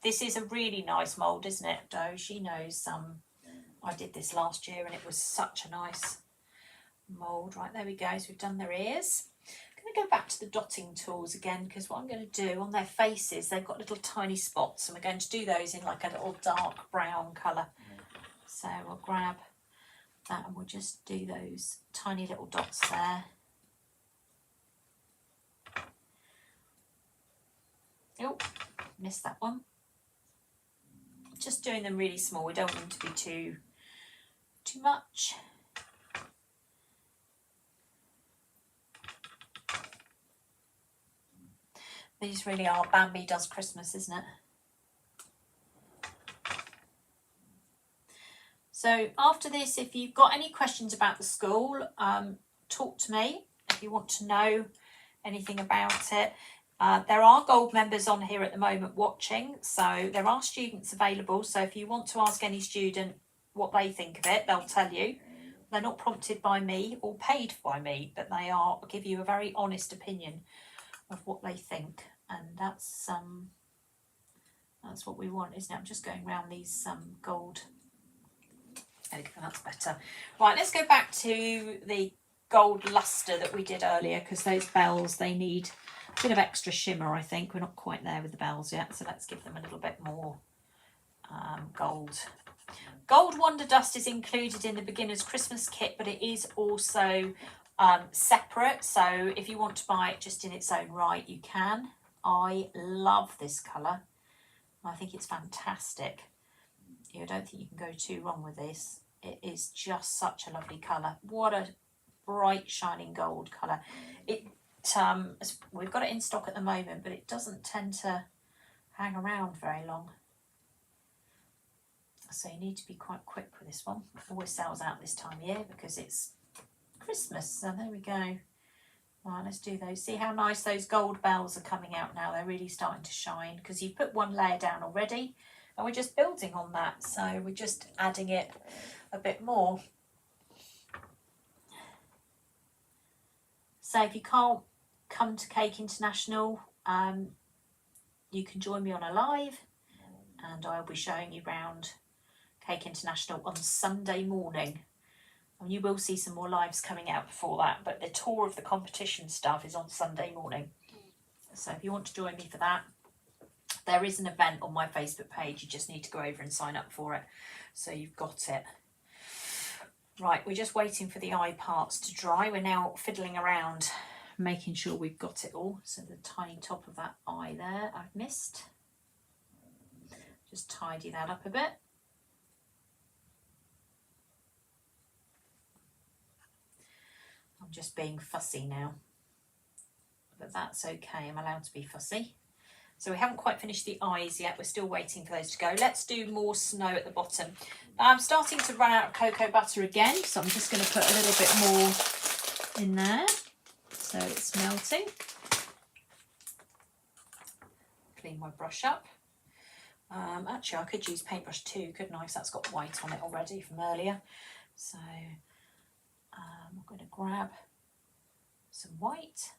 S1: This is a really nice mould, isn't it, Doe? She knows I did this last year and it was such a nice mould. Right, there we go. So we've done their ears. I'm going to go back to the dotting tools again, because what I'm going to do on their faces, they've got little tiny spots, and we're going to do those in like a little dark brown colour. So we'll grab that and we'll just do those tiny little dots there. Oh, missed that one. Just doing them really small. We don't want them to be too much. These really are Bambi Does Christmas, isn't it? So after this, if you've got any questions about the school, talk to me. If you want to know anything about it. There are gold members on here at the moment watching, so there are students available. So if you want to ask any student what they think of it, they'll tell you. They're not prompted by me or paid by me, but they are give you a very honest opinion of what they think, and that's what we want, isn't it? I'm just going around these gold. There we go, that's better. Right, let's go back to the gold luster that we did earlier, because those bells, they need a bit of extra shimmer, I think. We're not quite there with the bells yet, so let's give them a little bit more gold. Gold Wonder Dust is included in the beginner's Christmas kit, but it is also separate, so if you want to buy it just in its own right, you can. I love this colour. I think it's fantastic. I don't think you can go too wrong with this. It is just such a lovely colour. What a bright shining gold colour. We've got it in stock at the moment, but it doesn't tend to hang around very long. So you need to be quite quick with this one. It always sells out this time of year because it's Christmas. So there we go. Right, let's do those. See how nice those gold bells are coming out now. They're really starting to shine because you put one layer down already and we're just building on that. So we're just adding it a bit more. So if you can't come to Cake International, you can join me on a live and I'll be showing you around Cake International on Sunday morning. And you will see some more lives coming out before that, but the tour of the competition stuff is on Sunday morning. So if you want to join me for that, there is an event on my Facebook page. You just need to go over and sign up for it. So you've got it. Right, we're just waiting for the eye parts to dry. We're now fiddling around, making sure we've got it all. So the tiny top of that eye there, I've missed. Just tidy that up a bit. I'm just being fussy now, but that's okay. I'm allowed to be fussy. So we haven't quite finished the eyes yet. We're still waiting for those to go. Let's do more snow at the bottom. I'm starting to run out of cocoa butter again, so I'm just going to put a little bit more in there so it's melting. Clean my brush up. Actually, I could use paintbrush too, couldn't I? Because that's got white on it already from earlier. So I'm going to grab some white.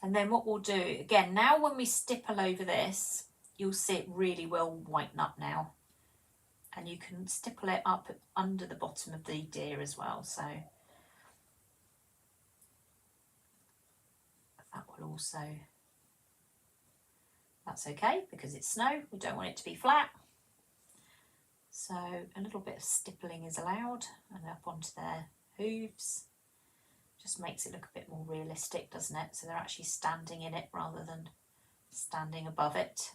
S1: And then what we'll do, again, now when we stipple over this, you'll see it really will whiten up now. And you can stipple it up under the bottom of the deer as well. So that will also, that's okay because it's snow. We don't want it to be flat. So a little bit of stippling is allowed and up onto their hooves. Just makes it look a bit more realistic, doesn't it? So they're actually standing in it rather than standing above it.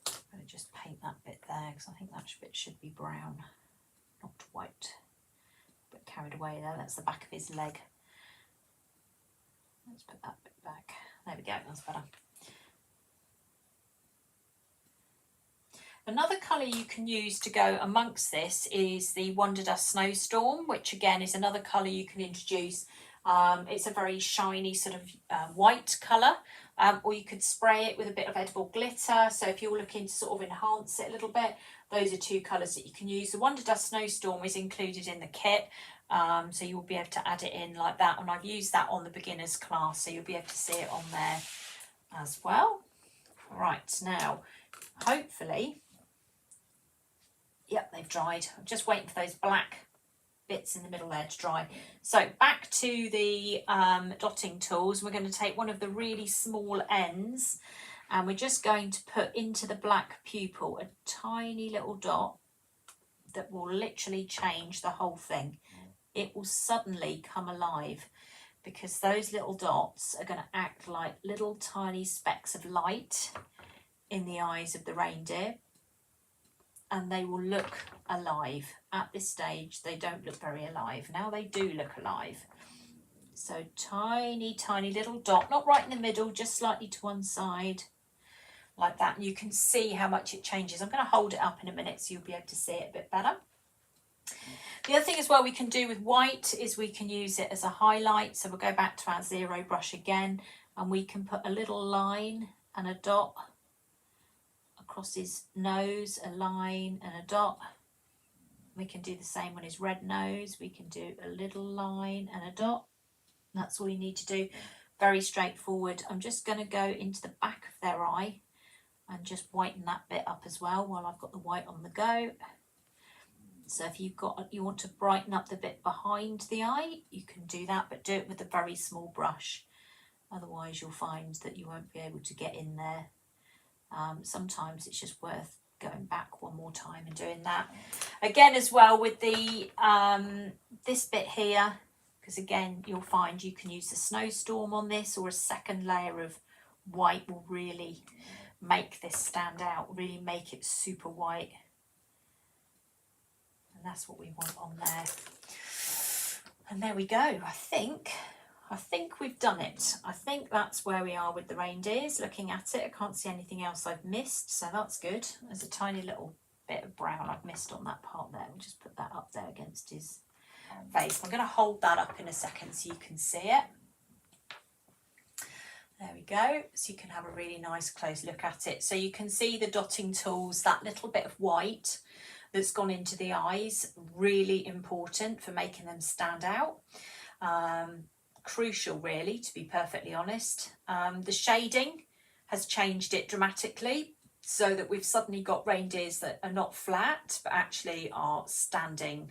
S1: I'm going to just paint that bit there because I think that bit should be brown, not white. A bit carried away there. That's the back of his leg. Let's put that bit back. There we go, that's better. Another colour you can use to go amongst this is the Wonder Dust Snowstorm, which again is another colour you can introduce. It's a very shiny sort of white colour, or you could spray it with a bit of edible glitter. So if you're looking to sort of enhance it a little bit, those are two colours that you can use. The Wonder Dust Snowstorm is included in the kit, so you'll be able to add it in like that. And I've used that on the beginners class, so you'll be able to see it on there as well. Right, now, hopefully, yep, they've dried. I'm just waiting for those black bits in the middle there to dry. So back to the dotting tools. We're going to take one of the really small ends and we're just going to put into the black pupil a tiny little dot that will literally change the whole thing. It will suddenly come alive because those little dots are going to act like little tiny specks of light in the eyes of the reindeer. And they will look alive. At this stage, they don't look very alive. Now they do look alive. So tiny, tiny little dot, not right in the middle, just slightly to one side, like that. And you can see how much it changes. I'm going to hold it up in a minute so you'll be able to see it a bit better. The other thing as well we can do with white is we can use it as a highlight. So we'll go back to our zero brush again, and we can put a little line and a dot across his nose, a line and a dot. We can do the same on his red nose. We can do a little line and a dot. That's all you need to do. Very straightforward. I'm just going to go into the back of their eye and just whiten that bit up as well while I've got the white on the go. So if you want to brighten up the bit behind the eye, you can do that, but do it with a very small brush. Otherwise you'll find that you won't be able to get in there. Sometimes it's just worth going back one more time and doing that. Again, as well with the this bit here, because again, you'll find you can use a snowstorm on this, or a second layer of white will really make this stand out, really make it super white. And that's what we want on there. And there we go. I think we've done it. I think that's where we are with the reindeers. Looking at it, I can't see anything else I've missed, so that's good. There's a tiny little bit of brown I've missed on that part there. We'll just put that up there against his face. I'm going to hold that up in a second so you can see it. There we go. So you can have a really nice close look at it. So you can see the dotting tools, that little bit of white that's gone into the eyes, really important for making them stand out. Crucial, really, to be perfectly honest. The shading has changed it dramatically, so that we've suddenly got reindeers that are not flat, but actually are standing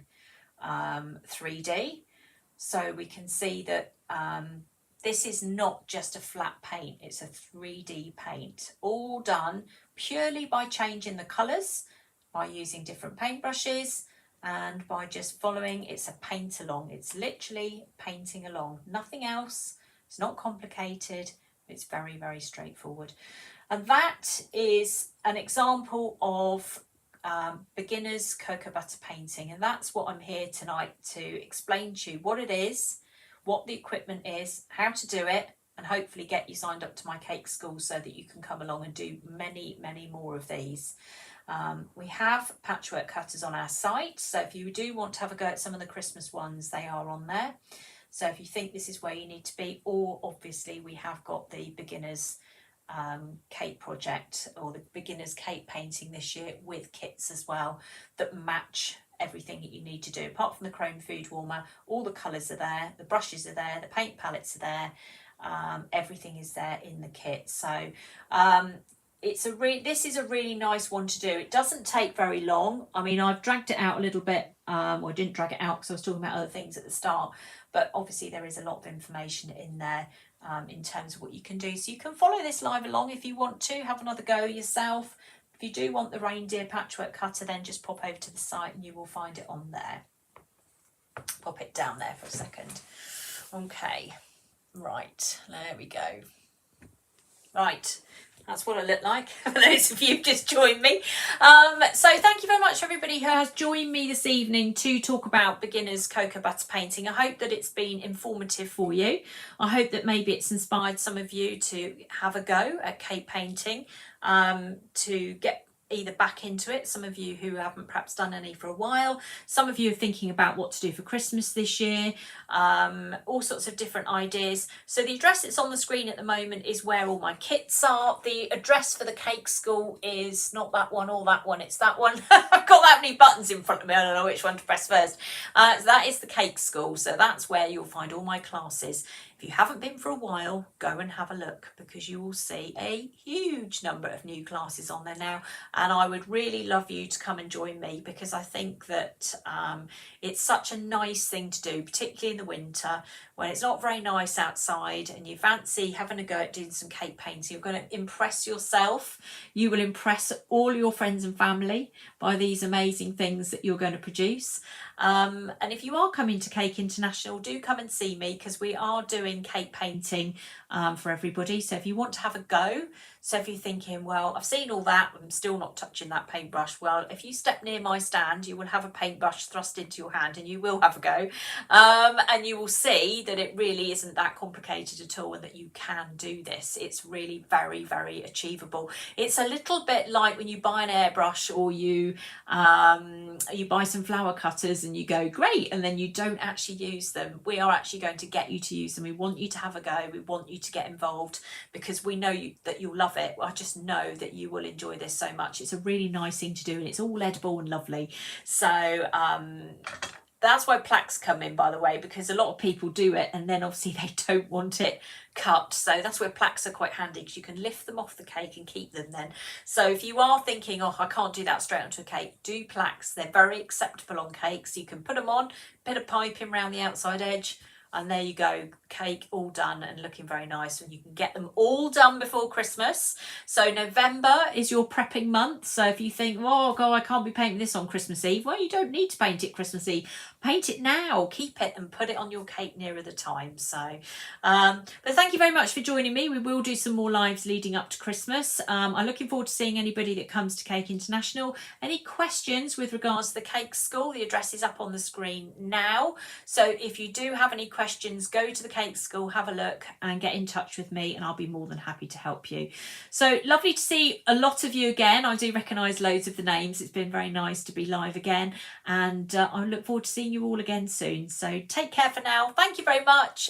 S1: 3D. So we can see that this is not just a flat paint, it's a 3D paint, all done purely by changing the colours, by using different paintbrushes, and by just following. It's a paint along. It's literally painting along, nothing else. It's not complicated. It's very, very straightforward. And that is an example of beginners cocoa butter painting. And that's what I'm here tonight to explain to you what it is, what the equipment is, how to do it, and hopefully get you signed up to my cake school so that you can come along and do many, many more of these. We have patchwork cutters on our site, so if you do want to have a go at some of the Christmas ones, they are on there. So if you think this is where you need to be, or obviously we have got the beginners cake project, or the beginners cake painting this year with kits as well that match everything that you need to do. Apart from the chrome food warmer, all the colours are there, the brushes are there, the paint palettes are there, everything is there in the kit. So this is a really nice one to do. It doesn't take very long. I mean, I've dragged it out a little bit. Well, I didn't drag it out because I was talking about other things at the start, but obviously there is a lot of information in there in terms of what you can do. So you can follow this live along if you want to, have another go yourself. If you do want the reindeer patchwork cutter, then just pop over to the site and you will find it on there. Pop it down there for a second. Okay, right, there we go. Right. That's what I look like for those of you who've just joined me. So thank you very much for everybody who has joined me this evening to talk about beginners cocoa butter painting. I hope that it's been informative for you. I hope that maybe it's inspired some of you to have a go at cake painting, to get either back into it, some of you who haven't perhaps done any for a while, some of you are thinking about what to do for Christmas this year, all sorts of different ideas. So the address that's on the screen at the moment is where all my kits are. The address for the cake school is not that one or that one, it's that one. I've got that many buttons in front of me, I don't know which one to press first. So that is the cake school, so that's where you'll find all my classes. If you haven't been for a while, go and have a look, because you will see a huge number of new classes on there now. And I would really love you to come and join me, because I think that it's such a nice thing to do, particularly in the winter when it's not very nice outside and you fancy having a go at doing some cake painting. You're going to impress yourself. You will impress all your friends and family by these amazing things that you're going to produce. And if you are coming to Cake International, do come and see me, because we are doing cake painting for everybody. So if you want to have a go, so if you're thinking, well, I've seen all that, I'm still not touching that paintbrush. Well, if you step near my stand, you will have a paintbrush thrust into your hand and you will have a go. And you will see that it really isn't that complicated at all, and that you can do this. It's really very, very achievable. It's a little bit like when you buy an airbrush, or you buy some flower cutters and you go, great, and then you don't actually use them. We are actually going to get you to use them. We want you to have a go. We want you to get involved, because we know that you'll love it. I just know that you will enjoy this so much. It's a really nice thing to do, and it's all edible and lovely. So that's why plaques come in, by the way, because a lot of people do it and then obviously they don't want it cut. So that's where plaques are quite handy, because you can lift them off the cake and keep them then. So if you are thinking, oh, I can't do that straight onto a cake, do plaques. They're very acceptable on cakes. You can put them on, bit of piping around the outside edge, And there you go, cake all done and looking very nice, and you can get them all done before Christmas. So November is your prepping month. So if you think, oh God, I can't be painting this on Christmas Eve, well, you don't need to paint it Christmas Eve. Paint it now, keep it and put it on your cake nearer the time. So but thank you very much for joining me. We will do some more lives leading up to Christmas. I'm looking forward to seeing anybody that comes to Cake International. Any questions with regards to the cake school, the address is up on the screen now. So if you do have any questions, go to the cake school, have a look and get in touch with me, and I'll be more than happy to help you. So lovely to see a lot of you again. I do recognise loads of the names. It's been very nice to be live again, and I look forward to seeing you all again soon. So take care for now. Thank you very much.